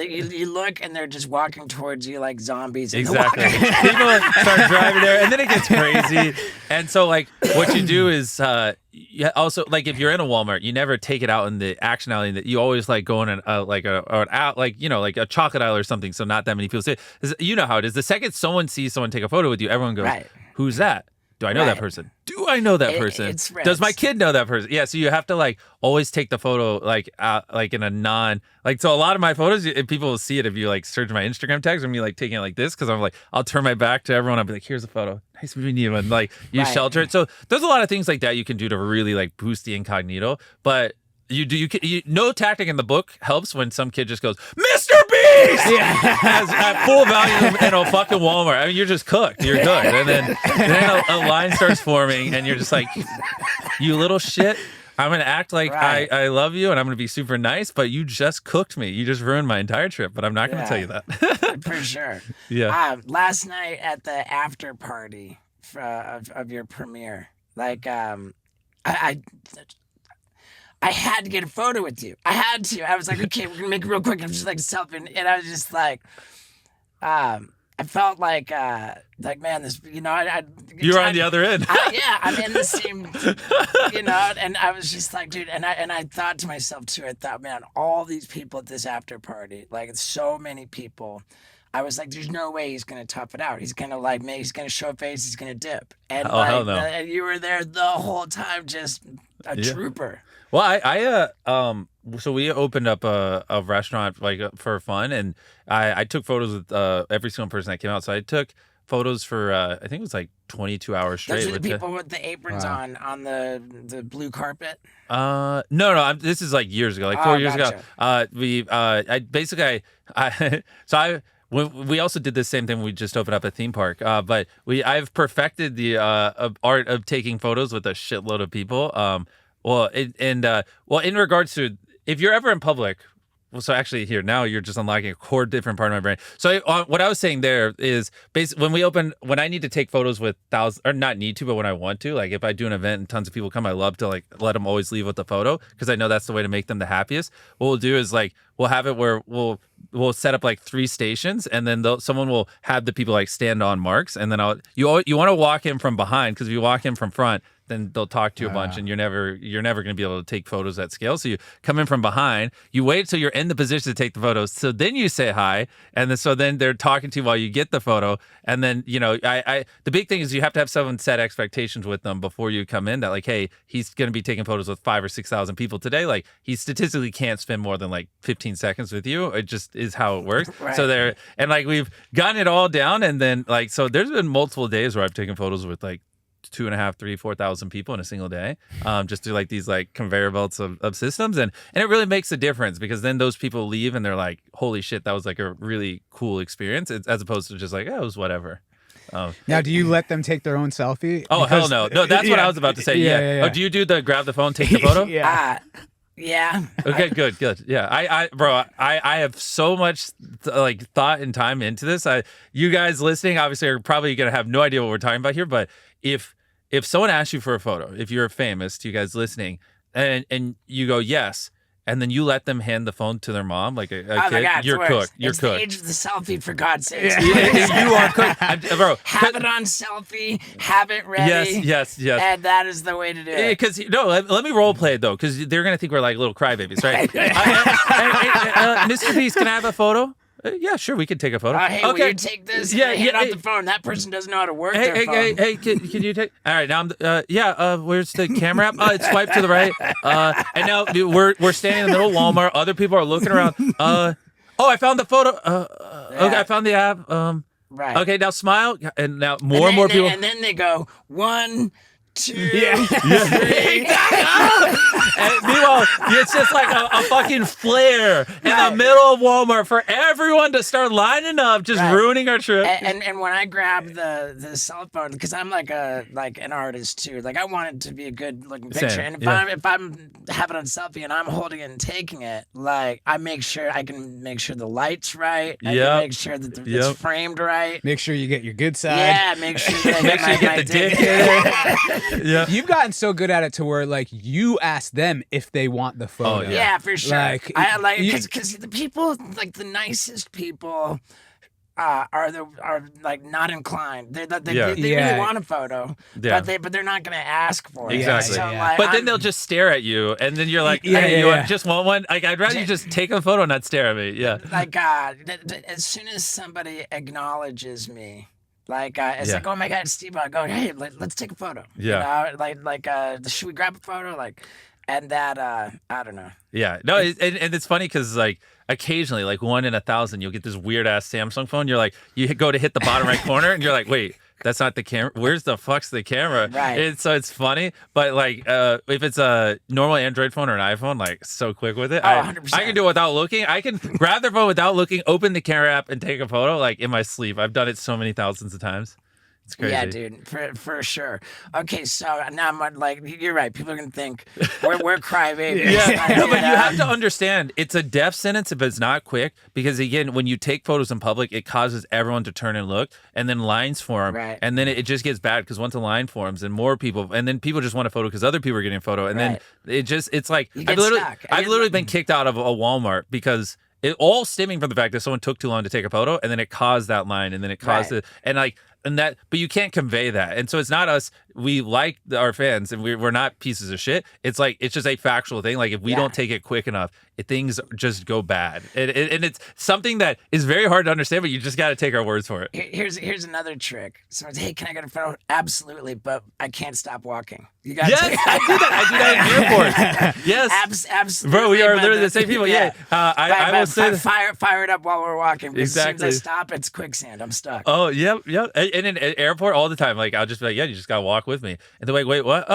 You look, and they're just walking towards you like zombies. Exactly. People start driving there, and then it gets crazy. And so, like, what you do is, also, like, if you're in a Walmart, you never take it out in the action alley. That you always like go in an out, like a chocolate aisle or something, so not that many people see it. You know how it is. The second someone sees someone take a photo with you, everyone goes, "Who's that?" Do I know that person? Do I know that person? Does my kid know that person? Yeah. So you have to like always take the photo like in a so a lot of my photos, if people will see it if you like search my Instagram tags, I'm like taking it like this because I'm like I'll turn my back to everyone. I'll be like, here's a photo. Nice meeting you, and like you shelter it. So there's a lot of things like that you can do to really like boost the incognito, but. No tactic in the book helps when some kid just goes, MrBeast! At full volume in a fucking Walmart. I mean, you're just cooked. You're good. And then a line starts forming, and you're just like, you little shit. I'm going to act like I love you, and I'm going to be super nice, but you just cooked me. You just ruined my entire trip, but I'm not going to tell you that. For sure. Yeah. Last night at the after party of your premiere, like, I had to get a photo with you. I had to. I was like, okay, we're gonna make it real quick. I'm just like selfie, and I was just like, I felt like man, this, you're on the other end. I'm in the same, and I was just like, dude, and I thought to myself too. I thought, man, all these people at this after party, like so many people. I was like, there's no way he's going to tough it out. He's going to he's going to show a face, he's going to dip. And hell no. And you were there the whole time, just a trooper. Well, so we opened up a restaurant for fun, and I took photos with every single person that came out. So I took photos for I think it was like 22 hours straight. Those are the people with the aprons on the blue carpet. No, this is like years ago, like 4 years ago. We also did the same thing. We just opened up a theme park, but I've perfected the art of taking photos with a shitload of people. In regards to if you're ever in public, so actually here now you're just unlocking a core different part of my brain. So what I was saying there is basically when I need to take photos with thousands, or not need to, but when I want to, like if I do an event and tons of people come, I love to like let them always leave with the photo because I know that's the way to make them the happiest. What we'll do is like we'll have it where we'll set up like 3 stations, and then someone will have the people like stand on marks, and then you want to walk in from behind because if you walk in from front, then they'll talk to you a bunch, and you're never going to be able to take photos at scale. So you come in from behind, you wait till you're in the position to take the photos, so then you say hi, and then they're talking to you while you get the photo, and then the big thing is you have to have someone set expectations with them before you come in that like, hey, he's going to be taking photos with 5,000 or 6,000 people today. Like he statistically can't spend more than like 15 seconds with you. It just is how it works. Right. So we've gotten it all down, and then so there's been multiple days where I've taken photos with like 2,500, 3,000, 4,000 people in a single day, just through like these like conveyor belts of systems, and it really makes a difference because then those people leave and they're like, holy shit, that was like a really cool experience, as opposed to just like, it was whatever. Now, do you let them take their own selfie? Oh, hell no. No, that's what I was about to say. Yeah. Oh, do you do the grab the phone, take the photo? Yeah. Okay, good. Yeah. I have so much like thought and time into this. You guys listening obviously are probably going to have no idea what we're talking about here, but if someone asks you for a photo, if you're famous to you guys listening, and you go yes, and then you let them hand the phone to their mom, like a kid, God, you're cooked. You're it's cooked. The age of the selfie, for God's sake. You are cooked, bro. Have it on selfie. Have it ready. Yes. And that is the way to do it. Because let me role play it though, because they're gonna think we're like little crybabies, right? MrBeast, can I have a photo? Yeah, sure, we can take a photo. Hey, will you take this? Hand off the phone. That person doesn't know how to work their phone. Hey, can you take? All right, now where's the camera app? It's swipe to the right. And now we're standing in the middle of Walmart. Other people are looking around. I found the photo. Okay, I found the app. Right. Okay, now smile, and now more people. And then they go 1, 2, 3. And meanwhile, it's just like a fucking flare in the middle of Walmart for everyone to start lining up, just ruining our trip. And when I grab the cell phone, because I'm like an artist too, like I want it to be a good looking picture. Same. And if I'm having a selfie and I'm holding it and taking it, like I can make sure the light's right. I can make sure that it's framed right. Make sure you get your good side. Yeah, make sure that you get the dick in it. Yeah. You've gotten so good at it to where like you ask them if they want the photo. Oh, yeah, for sure. Because the people, like the nicest people, are like not inclined. They really want a photo, but they're not gonna ask for it. Exactly. So, but then they'll just stare at you, and then you're like, just want one? Like I'd rather you just take a photo and not stare at me. Yeah. Like as soon as somebody acknowledges me, Like it's like, oh my God, Steve, I go, hey, let's take a photo. Yeah. You know, like should we grab a photo? Like, and that I don't know. Yeah. No, and it's funny because like occasionally, like 1 in 1,000, you'll get this weird ass Samsung phone. You're like, you go to hit the bottom right corner, and you're like, wait. That's not the camera. Where's the fuck's the camera? Right. So it's funny, but like if it's a normal Android phone or an iPhone, like so quick with it. 100%. I can do it without looking. I can grab their phone without looking, open the camera app, and take a photo like in my sleep. I've done it so many thousands of times. It's crazy. Yeah, dude, for sure. Okay, so now I'm like, you're right. People are gonna think we're crybabies. Yeah, no, but you have to understand, it's a death sentence if it's not quick. Because again, when you take photos in public, it causes everyone to turn and look, and then lines form, and then it just gets bad because once a line forms, and more people, and then people just want a photo because other people are getting a photo, and then it's like I've literally been kicked out of a Walmart because. It all stemming from the fact that someone took too long to take a photo, and then it caused that line, and then it caused it, but you can't convey that, and so it's not us. We like our fans, and we're not pieces of shit. It's like it's just a factual thing. Like if we don't take it quick enough, things just go bad, and it's something that is very hard to understand. But you just got to take our words for it. Here's another trick. Someone's, hey, can I get a photo? Absolutely, but I can't stop walking. You got I do that in airports. Yes, absolutely. Bro, we are literally the same people. Yeah, I will say fire it up while we're walking. Exactly. As soon as I stop, it's quicksand. I'm stuck. Oh, yep. And in an airport all the time, like I'll just be like, yeah, you just gotta walk with me. And they're like, wait, what?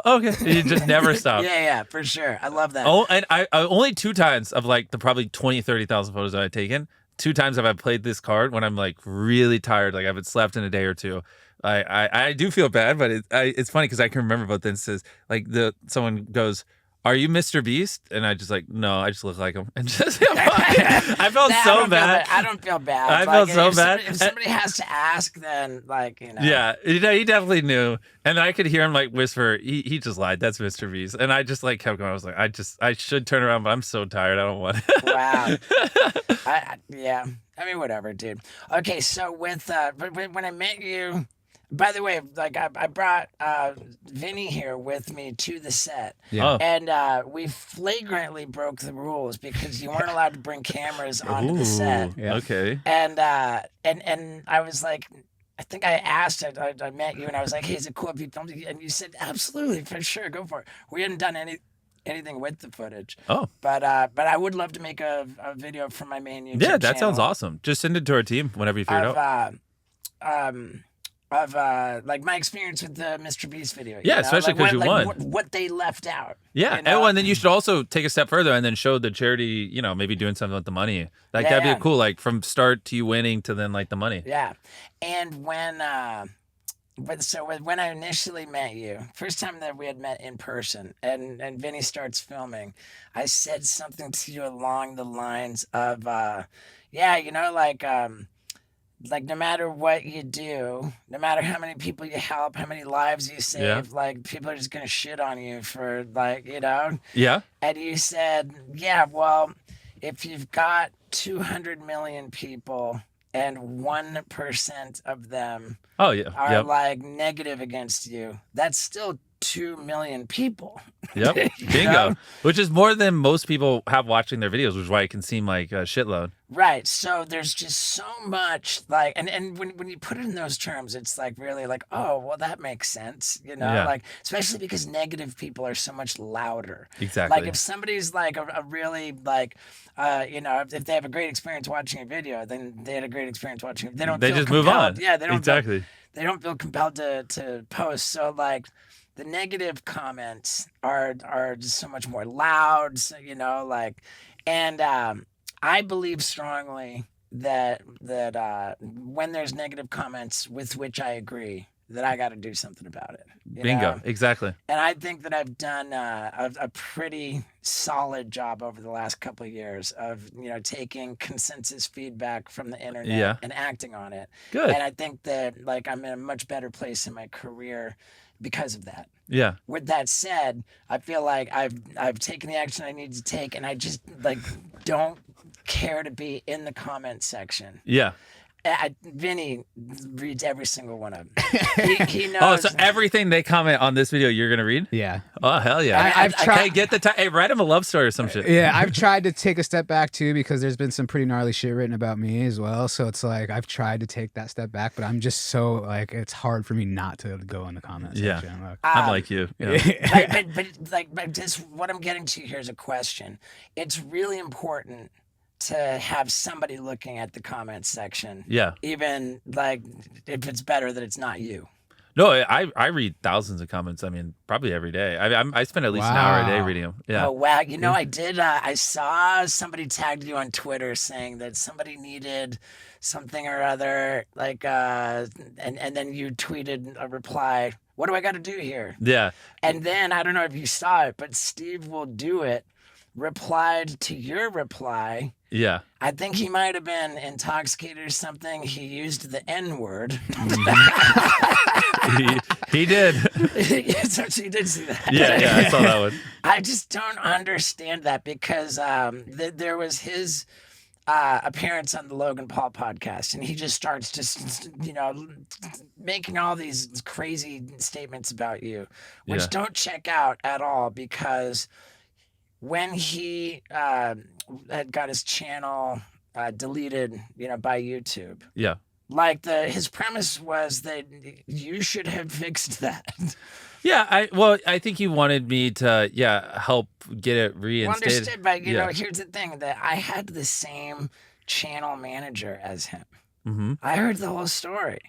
Okay. And you just never stop. Yeah, for sure. I love that. Oh, and I only 2 times of like the probably 20, 30,000 photos that I've taken. 2 times have I played this card when I'm like really tired, like I haven't slept in a day or two. I do feel bad, but it's funny because I can remember both instances. Like someone goes, "Are you MrBeast?" And I just like, no, I just look like him. And just I felt so bad. I don't feel bad. I felt so bad. If somebody has to ask, then like, you know. Yeah, he definitely knew. And I could hear him like whisper, he just lied. That's MrBeast. And I just like kept going. I was like, I should turn around, but I'm so tired. I don't want it. Wow. Yeah. I mean, whatever, dude. Okay, so with when I met you. By the way, like I brought Vinny here with me to the set, and we flagrantly broke the rules because you weren't allowed to bring cameras onto the set. Yeah. Okay. And I was like, I think I asked, I met you, and I was like, hey, is it cool if you filmed it? And you said, absolutely, for sure, go for it. We hadn't done anything with the footage. Oh. But I would love to make a video for my main YouTube channel. Yeah, that sounds awesome. Just send it to our team whenever you figure it out. Of like my experience with the MrBeast video. Yeah, especially because you won. What they left out. Yeah, you know? And then you should also take a step further and then show the charity, maybe doing something with the money. Like that'd be cool, like from start to you winning to then like the money. Yeah. And when I initially met you, first time that we had met in person, and Vinny starts filming, I said something to you along the lines of, like no matter what you do, no matter how many people you help, how many lives you save, like people are just gonna shit on you for like, Yeah. And you said, yeah, well, if you've got 200 million people and 1% of them are like negative against you, that's still 2 million people. Yep. Bingo. Which is more than most people have watching their videos, which is why it can seem like a shitload. Right. So there's just so much like, and when you put it in those terms, it's like really like, oh, well, that makes sense. Like, especially because negative people are so much louder. Exactly. Like if somebody's like a really like, if they have a great experience watching a video, then they had a great experience watching it. They just move on. Yeah. They don't exactly. They don't feel compelled to post. So like, the negative comments are just so much more loud, and I believe strongly that when there's negative comments with which I agree, that I got to do something about it. Bingo, exactly. And I think that I've done a pretty solid job over the last couple of years of taking consensus feedback from the internet and acting on it. Good. And I think that like I'm in a much better place in my career because of that. Yeah. With that said, I feel like I've taken the action I need to take, and I just like don't care to be in the comment section. Yeah. Vinny reads every single one of them. He knows. Oh, so everything they comment on this video, you're gonna read? Yeah. Oh hell yeah! I've tried. Hey, get the time. Hey, write him a love story or some shit. Yeah, I've tried to take a step back too because there's been some pretty gnarly shit written about me as well. So it's like I've tried to take that step back, but I'm just so like it's hard for me not to go in the comments. Yeah, section. Like, I'm like you. But just what I'm getting to here is a question. It's really important to have somebody looking at the comments section. Yeah. Even like if it's better that it's not you. No, I read thousands of comments. I mean, probably every day. I spend at least an hour a day reading them. Yeah. Oh wow! You know, I did. I saw somebody tagged you on Twitter saying that somebody needed something or other, like, and then you tweeted a reply. What do I got to do here? Yeah. And then I don't know if you saw it, but SteveWillDoIt replied to your reply. Yeah. I think he might have been intoxicated or something. He used the N-word. He did. So you did see that. Yeah, I saw that one. I just don't understand that because there was his appearance on the Logan Paul podcast, and he just starts just, making all these crazy statements about you, which don't check out at all because when he had got his channel deleted, by YouTube. Yeah. Like his premise was that you should have fixed that. Yeah, I think he wanted me to help get it reinstated. Understood, but here's the thing, that I had the same channel manager as him. Mm-hmm. I heard the whole story.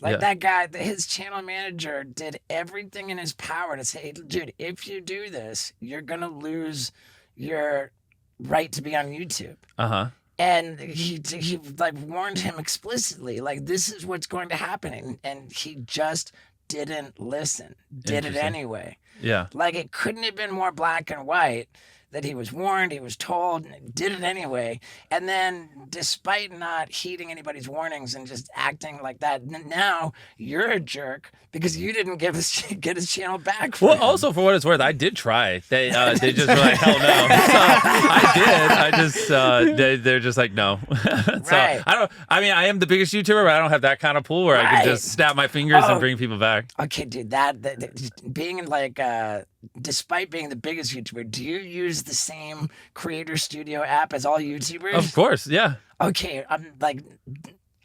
That guy, his channel manager did everything in his power to say, hey, dude, if you do this, you're gonna lose your right to be on YouTube. Uh-huh. And he warned him explicitly, this is what's going to happen. And he just didn't listen, did it anyway. Yeah. It couldn't have been more black and white that he was warned, he was told, did it anyway. And then despite not heeding anybody's warnings and just acting like that, now you're a jerk because you didn't get his channel back. Also for what it's worth, I did try. They just were like, hell no. So I did. I just they're just like, no. So right. I am the biggest YouTuber, but I don't have that kind of pool where I can just snap my fingers and bring people back. Okay, dude, being despite being the biggest YouTuber, do you use the same Creator Studio app as all YouTubers? Of course, yeah. Okay,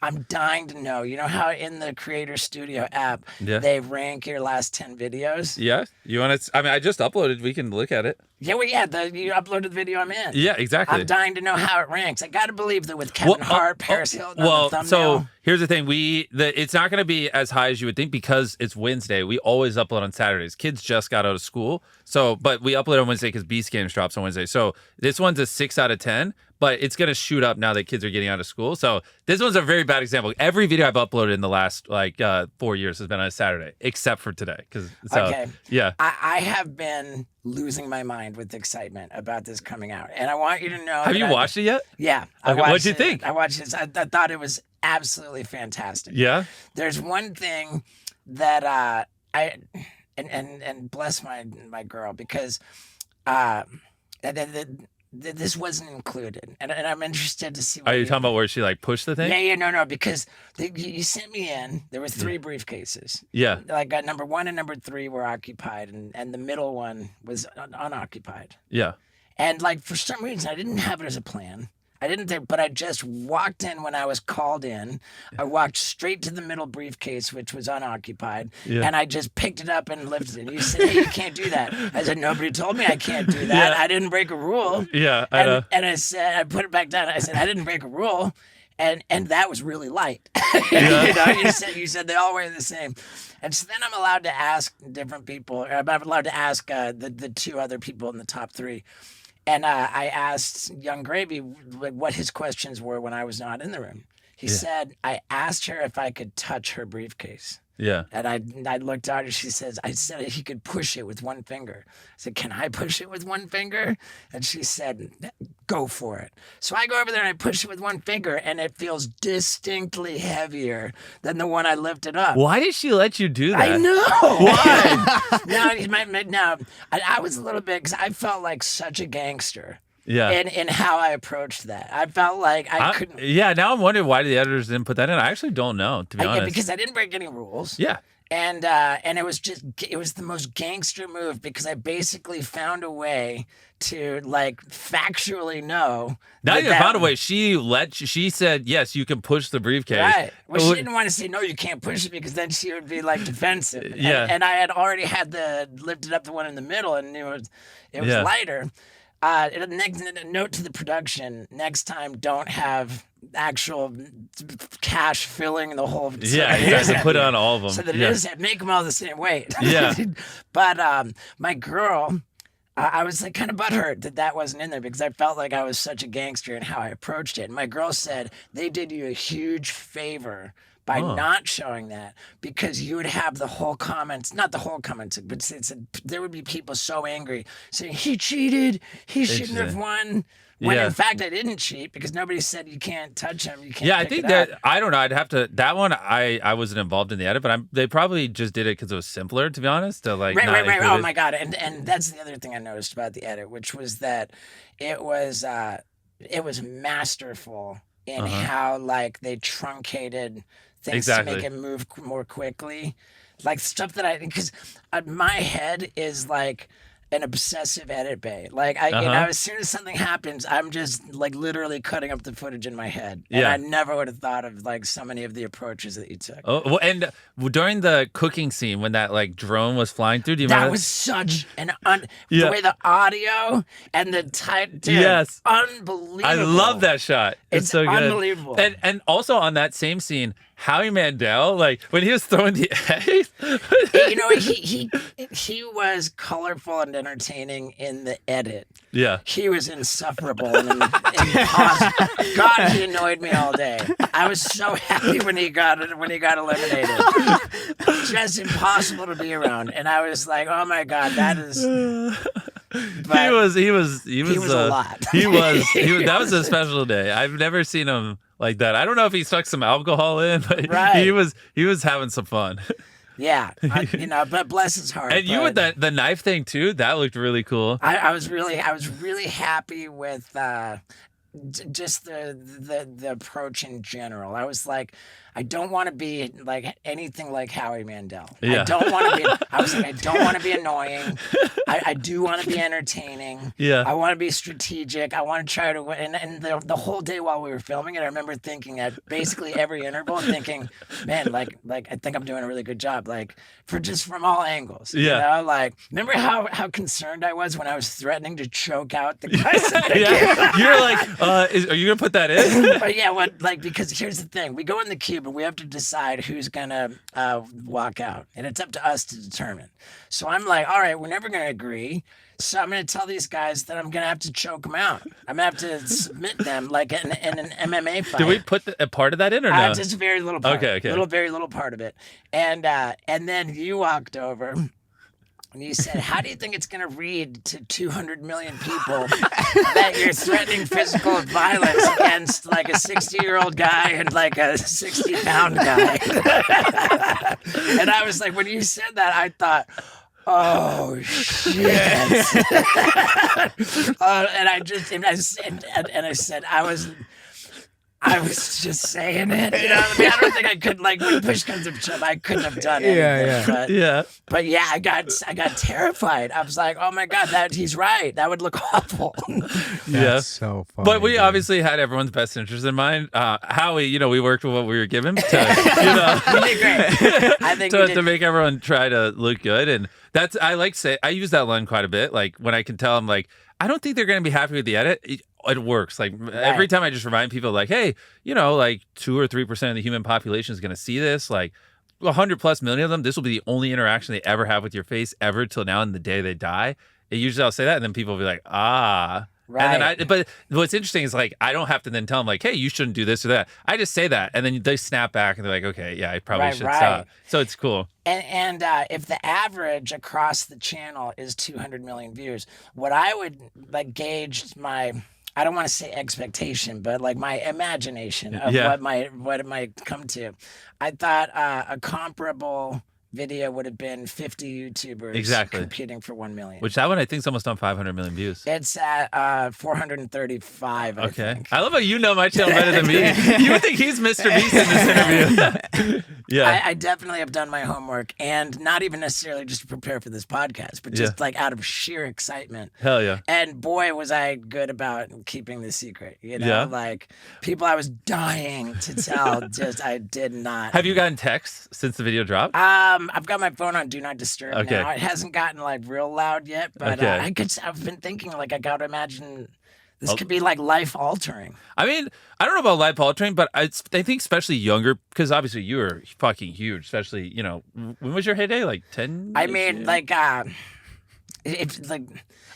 I'm dying to know. You know how in the Creator Studio app, they rank your last 10 videos? Yeah. You want to? I just uploaded. We can look at it. Yeah, you uploaded the video I'm in. Yeah, exactly. I'm dying to know how it ranks. I got to believe that with Kevin Hart, Paris Hilton on the thumbnail. So here's the thing. It's not going to be as high as you would think because it's Wednesday. We always upload on Saturdays. Kids just got out of school. But we upload on Wednesday because Beast Games drops on Wednesday. So this one's a 6 out of 10. But it's going to shoot up now that kids are getting out of school. So this one's a very bad example. Every video I've uploaded in the last 4 years has been on a Saturday, except for today. Okay. Yeah. I have been losing my mind with excitement about this coming out. And I want you to know. Have you watched it yet? Yeah. Okay, what'd you think? I watched it. I thought it was absolutely fantastic. Yeah. There's one thing that and bless my girl because this wasn't included, and I'm interested to see. Are you talking about where she pushed the thing? Yeah, no, because you sent me in. There were 3 briefcases. Yeah, number 1 and number 3 were occupied, and the middle one was unoccupied. Yeah, and for some reason I didn't have it as a plan. I didn't think, but I just walked in when I was called in. I walked straight to the middle briefcase, which was unoccupied, and I just picked it up and lifted it. You said, hey, you can't do that. I said, nobody told me I can't do that. I didn't break a rule. Yeah, I know. And I said, I put it back down. I said, I didn't break a rule. And that was really light. Yeah. You said they all weigh the same. And so then I'm allowed to ask different people, or I'm allowed to ask the 2 other people in the top 3. And I asked Young Gravy what his questions were when I was not in the room. He said, I asked her if I could touch her briefcase. Yeah. And I looked at her. She says, I said he could push it with one finger. I said, can I push it with one finger? And she said, go for it. So I go over there and I push it with one finger, and it feels distinctly heavier than the one I lifted up. Why did she let you do that? I know. Why? Now, I was a little bit, because I felt like such a gangster in how I approached that. I felt like I couldn't. Yeah, now I'm wondering why the editors didn't put that in. I actually don't know, to be honest. Yeah, because I didn't break any rules. Yeah. And it was the most gangster move because I basically found a way to like factually know. Now you found a way. She said yes, you can push the briefcase. Right. Well, she didn't want to say no, you can't push it because then she would be like defensive. Yeah. And I had already had lifted up the one in the middle, and it was lighter. Next note to the production: next time, don't have actual cash filling the whole. Yeah, you guys have put on all of them. So that it is, make them all the same weight. Yeah. But my girl, I was like kind of butthurt that wasn't in there because I felt like I was such a gangster in how I approached it. And my girl said they did you a huge favor by not showing that, because you would have the whole comments, not the whole comments, but there would be people so angry saying he cheated, he shouldn't have won. When in fact I didn't cheat because nobody said you can't touch him. You can't. Yeah, I think that I don't know. I'd have to that one. I wasn't involved in the edit, but they probably just did it because it was simpler, to be honest. To like right. Oh my god! And that's the other thing I noticed about the edit, which was that it was masterful in how like they truncated things to make it move more quickly, like stuff that because my head is like an obsessive edit bay. Like you know, as soon as something happens, I'm just like literally cutting up the footage in my head. And I never would have thought of like so many of the approaches that you took. Oh, well, and during the cooking scene when that like drone was flying through, do you remember? That was such an the way the audio and the type. Yes, unbelievable. I love that shot. It's so good. Unbelievable. And also on that same scene, Howie Mandel, like when he was throwing the eggs, you know, he was colorful and entertaining in the edit. Yeah, he was insufferable and impossible. God, he annoyed me all day. I was so happy when he got eliminated. Just impossible to be around, and I was like, oh my God, that is. But he was a lot. He was that was a special day. I've never seen him like that. I don't know if he stuck some alcohol in, but he was having some fun. Yeah, you know, but bless his heart. And you with the knife thing too, that looked really cool. I was really happy with just the approach in general. I was like, I don't want to be like anything like Howie Mandel. Yeah. I don't want to be. I was like, I don't want to be annoying. I do want to be entertaining. Yeah. I want to be strategic. I want to try to win. And the whole day while we were filming it, I remember thinking at basically every interval, thinking, man, like I think I'm doing a really good job, like from all angles. Yeah. You know, like remember how concerned I was when I was threatening to choke out the guys. Yeah. You're like, are you gonna put that in? But yeah, because here's the thing: we go in the cube and we have to decide who's gonna walk out, and it's up to us to determine. So I'm like, all right, we're never gonna agree. So I'm gonna tell these guys that I'm gonna have to choke them out. I'm gonna have to submit them like in an MMA fight. Did we put a part of that in or no? Just a very little part. Okay. Very little part of it. And then you walked over. And you said, how do you think it's going to read to 200 million people that you're threatening physical violence against like a 60-year-old guy and like a 60-pound guy? And I was like, when you said that, I thought, oh shit! And I said, I was just saying it. You know what I mean? I don't think I could, like, when push comes to shove, I couldn't have done anything. But yeah, I got terrified. I was like, oh my God, he's right. That would look awful. That's so funny. But we obviously had everyone's best interest in mind. Howie, you know, we worked with what we were given to, you know, you did great. I think to make everyone try to look good. And I use that line quite a bit. Like when I can tell them, like, I don't think they're going to be happy with the edit. It works. Like every time I just remind people, like, hey, you know, like 2 or 3% of the human population is going to see this. Like 100+ million of them, this will be the only interaction they ever have with your face ever till now and the day they die. Usually I'll say that, and then people will be like, ah. Right. And then but what's interesting is like I don't have to then tell them like, hey, you shouldn't do this or that. I just say that, and then they snap back and they're like, okay, yeah, I probably should stop. So it's cool. And if the average across the channel is 200 million views, what I would like gauge my, I don't want to say expectation, but like my imagination of what it might come to. I thought a comparable video would have been 50 YouTubers competing for 1 million. Which that one I think is almost on 500 million views. It's at 435. I think. I love how you know my channel better than me. You would think he's MrBeast in this interview. Yeah, I definitely have done my homework, and not even necessarily just to prepare for this podcast, but just like out of sheer excitement. Hell yeah! And boy, was I good about keeping the secret. You know, like people I was dying to tell, just I did not. Have you gotten texts since the video dropped? I've got my phone on Do Not Disturb now. It hasn't gotten like real loud yet, but I've been thinking like I gotta imagine. This could be like life altering. I mean, I don't know about life altering, but I think especially younger, because obviously you were fucking huge, especially, you know, when was your heyday? Like 10? I mean, like, it's like.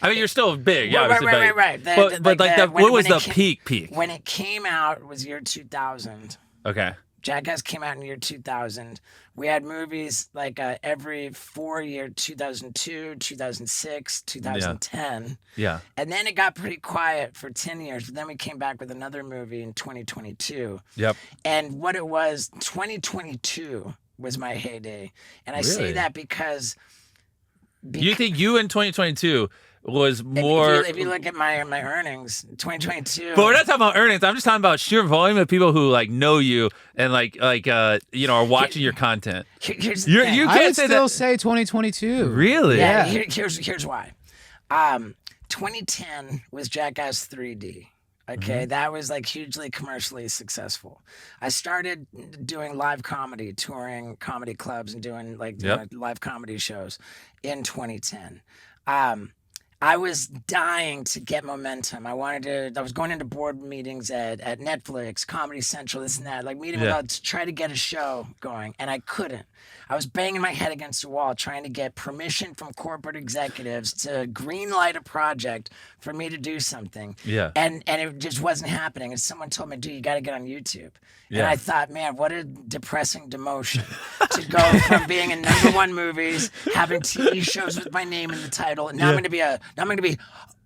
I mean, you're still big, right, obviously. Right. But what was the peak? When it came out, it was year 2000. Okay. Jackass came out in year 2000. We had movies like every 4 year, 2002, 2006, 2010. Yeah. And then it got pretty quiet for 10 years. But then we came back with another movie in 2022. Yep. And what it was, 2022 was my heyday. And I say that because you think you in 2022 was more. If you look at my earnings, 2022. But we're not talking about earnings. I'm just talking about sheer volume of people who like know you and you know, are watching your content. Here's the thing. You can't say 2022. Really? Yeah. Here's why. 2010 was Jackass 3D. Okay, that was like hugely commercially successful. I started doing live comedy, touring comedy clubs and doing like live comedy shows in 2010. I was dying to get momentum. I was going into board meetings at Netflix, Comedy Central, this and that, like meeting with to try to get a show going, and I couldn't. I was banging my head against the wall trying to get permission from corporate executives to greenlight a project for me to do something. Yeah. And it just wasn't happening. And someone told me, dude, you got to get on YouTube. Yeah. And I thought, man, what a depressing demotion to go from being in #1 movies, having TV shows with my name in the title, and now I'm going to be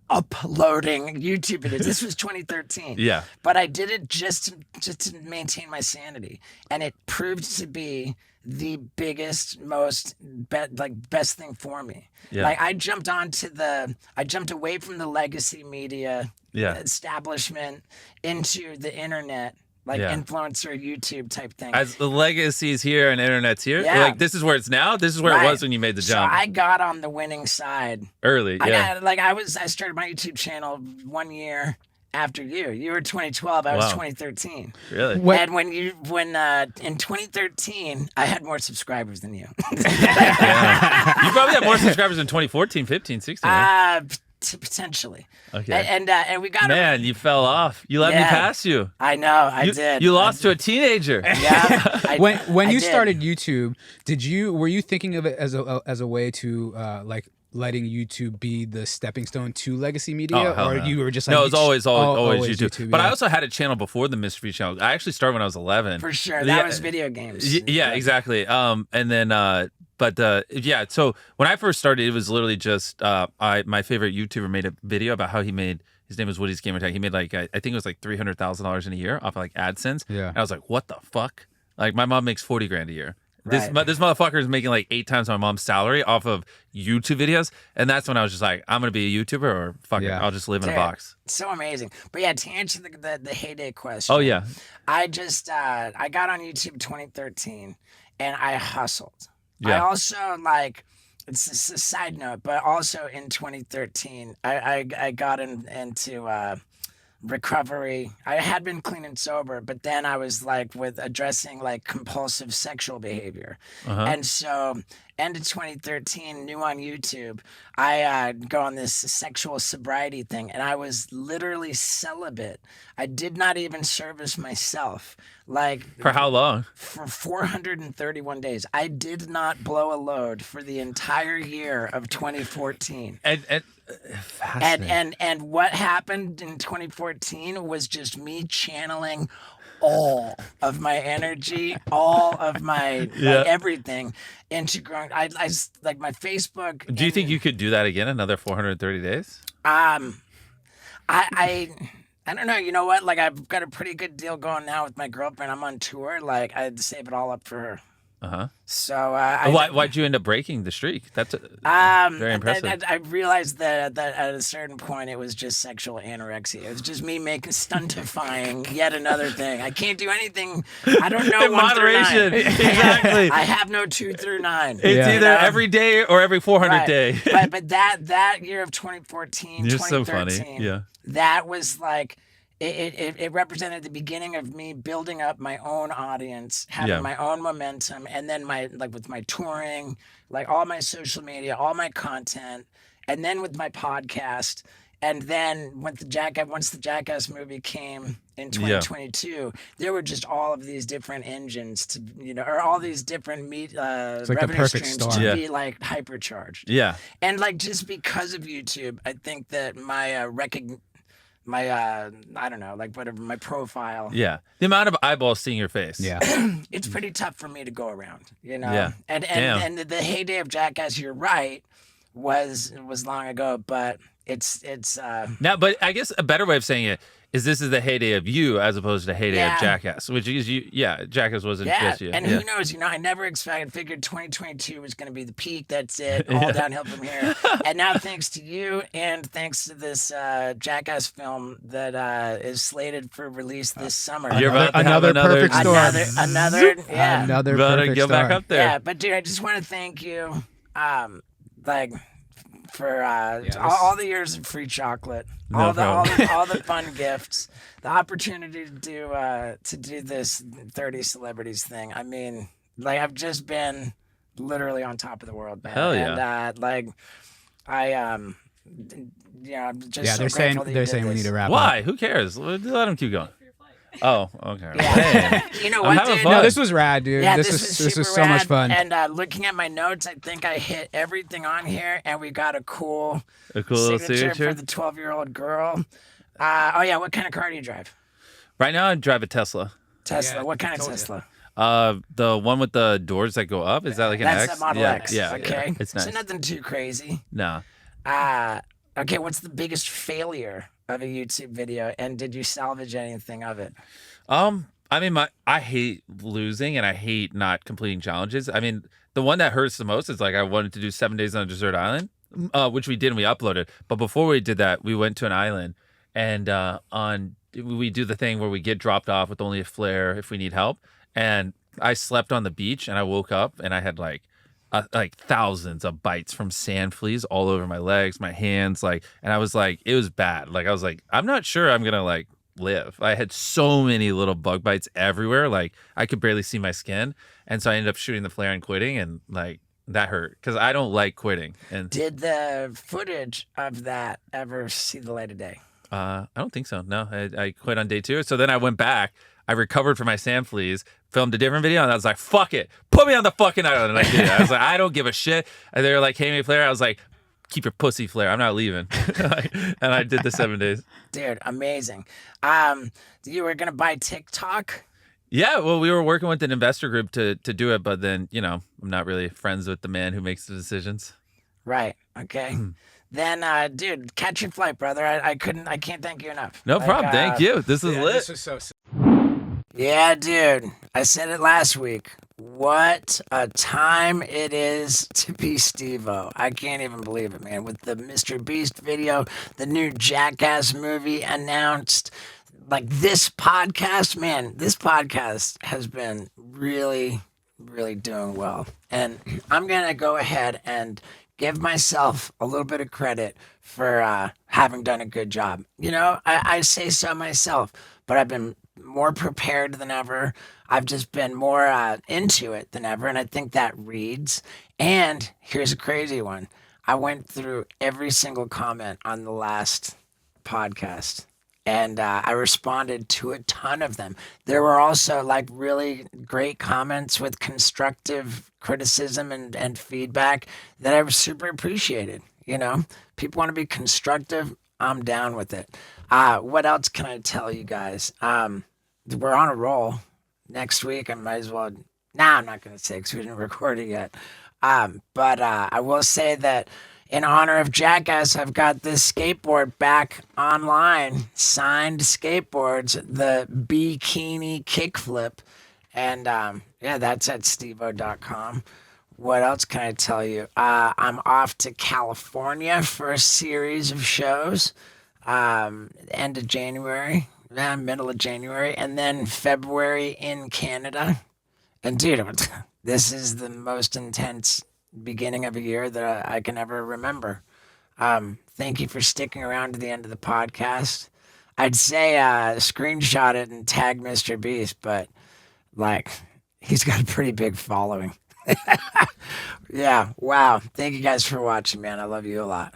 uploading YouTube videos. This was 2013. Yeah. But I did it just to maintain my sanity, and it proved to be the biggest, most best thing for me. Yeah. Like I jumped away from the legacy media establishment into the internet. Like influencer YouTube type thing. As the legacy's here and internet's here, like this is where it's now. This is where it was when you made the jump. So I got on the winning side early. I started my YouTube channel 1 year after you. You were 2012. I was 2013. Really? And when in 2013, I had more subscribers than you. You probably had more subscribers in 2014, 15, 16. Right? Potentially. Okay. And we got you fell off. You let me pass you. I know. I did. You lost to a teenager. Yeah. When you started YouTube, were you thinking of it as a way to like letting YouTube be the stepping stone to legacy media, you were just like, no, it was always YouTube. But yeah. I also had a channel before the MrBeast channel. I actually started when I was 11. For sure, that was video games. Yeah, exactly. And then. So when I first started, it was literally just my favorite YouTuber made a video about how he made. His name was Woody's Gamer Tag. He made I think it was like $300,000 in a year off of like AdSense. Yeah. And I was like, what the fuck? Like my mom makes $40,000 a year. Right. This motherfucker is making like 8 times my mom's salary off of YouTube videos, and that's when I was just like, I'm gonna be a YouTuber, or fuck it, I'll just live in a box. So amazing. But yeah, to answer the heyday question. Oh yeah. I just I got on YouTube 2013, and I hustled. Yeah. I also it's a side note, but also in 2013, I got into recovery. I had been clean and sober, but then I was with addressing compulsive sexual behavior. And so end of 2013, new on YouTube, I go on this sexual sobriety thing, and I was literally celibate. I did not even service myself. For how long? For 431 days. I did not blow a load for the entire year of 2014. And what happened in 2014 was just me channeling all of my energy, all of my everything into growing. I my Facebook. Do you think you could do that again another 430 days? I don't know. You know what? I've got a pretty good deal going now with my girlfriend. I'm on tour. I'd save it all up for her. So why'd you end up breaking the streak? That's very impressive. I realized that at a certain point it was just sexual anorexia. It was just me making stuntifying yet another thing. I can't do anything. I don't know. In moderation, exactly. I have no 2 through 9. It's either every day or every 400 day. But that year of 2014, You're 2013, so funny. Yeah. That was like. It represented the beginning of me building up my own audience, having my own momentum, and then with my touring, like all my social media, all my content, and then with my podcast, and then once the Jackass movie came in 2022, there were just all of these different engines to or all these different revenue streams to be like hypercharged. Yeah, and like just because of YouTube, I think that my I don't know, like whatever, my profile. Yeah. The amount of eyeballs seeing your face. Yeah. It's pretty tough for me to go around, Yeah. And the heyday of Jackass, you're right, was long ago, but it's now, but I guess a better way of saying it is this is the heyday of you as opposed to heyday of Jackass, which is you. Yeah, Jackass wasn't just you. And who knows? I never figured 2022 was going to be the peak. That's it, all downhill from here. And now, thanks to you, and thanks to this Jackass film that is slated for release this summer. You're about to another perfect storm. Another perfect get back storm. up there. Yeah, but dude, I just want to thank you, for all the years of free chocolate, all the fun gifts, the opportunity to do this 30 celebrities thing. I mean, like I've just been literally on top of the world, man. Hell yeah. And I'm just they're saying we need to wrap up. Why? Who cares? Let them keep going. Oh, okay. Yeah. You know what, dude? No, this was rad, dude. Yeah, this was so much fun. And looking at my notes, I think I hit everything on here, and we got a cool little signature for the 12-year-old girl. What kind of car do you drive? Right now, I drive a Tesla. Tesla. What kind of Tesla? The one with the doors that go up. Is that like an X? That's the Model X. Yeah. Okay. Yeah. It's nice. So nothing too crazy. No. Okay. What's the biggest failure of a YouTube video, and did you salvage anything of it? I mean, I hate losing and I hate not completing challenges. I mean, the one that hurts the most is like I wanted to do 7 days on a desert island, which we did and we uploaded. But before we did that, we went to an island and we do the thing where we get dropped off with only a flare if we need help. And I slept on the beach and I woke up and I had like thousands of bites from sand fleas all over my legs, my hands, and I was like, it was bad. Like I was like, I'm not sure I'm gonna live. I had so many little bug bites everywhere, like I could barely see my skin, and so I ended up shooting the flare and quitting, and that hurt because I don't like quitting. And did the footage of that ever see the light of day? I don't think so. No, I quit on day 2. So then I went back. I recovered from my sand fleas, filmed a different video, and I was like, fuck it. Put me on the fucking island. And I did it. I was like, I don't give a shit. And they were like, hey, me flare. I was like, keep your pussy flare. I'm not leaving. And I did the 7 days. Dude, amazing. You were going to buy TikTok? Yeah, well, we were working with an investor group to do it, but then, I'm not really friends with the man who makes the decisions. Right. Okay. Then, dude, catch your flight, brother. I can't thank you enough. No problem. Thank you. This is lit. This was so sick. Yeah, dude. I said it last week. What a time it is to be Steve-O. I can't even believe it, man. With the MrBeast video, the new Jackass movie announced, this podcast, man, this podcast has been really, really doing well. And I'm going to go ahead and give myself a little bit of credit for having done a good job. I say so myself, but I've been more prepared than ever. I've just been more into it than ever, and I think that reads. And here's a crazy one. I went through every single comment on the last podcast, and I responded to a ton of them. There were also really great comments with constructive criticism and feedback that I super appreciated. People want to be constructive. I'm down with it. What else can I tell you guys? We're on a roll. Next week, I might as well. I'm not going to say because we didn't record it yet. But I will say that in honor of Jackass, I've got this skateboard back online. Signed skateboards, the Bikini Kickflip. And that's at SteveWillDoIt.com. What else can I tell you? I'm off to California for a series of shows. End of January, middle of January, and then February in Canada. And dude, this is the most intense beginning of a year that I can ever remember. Thank you for sticking around to the end of the podcast. I'd say screenshot it and tag MrBeast, but like he's got a pretty big following. Yeah, wow. Thank you guys for watching, man. I love you a lot.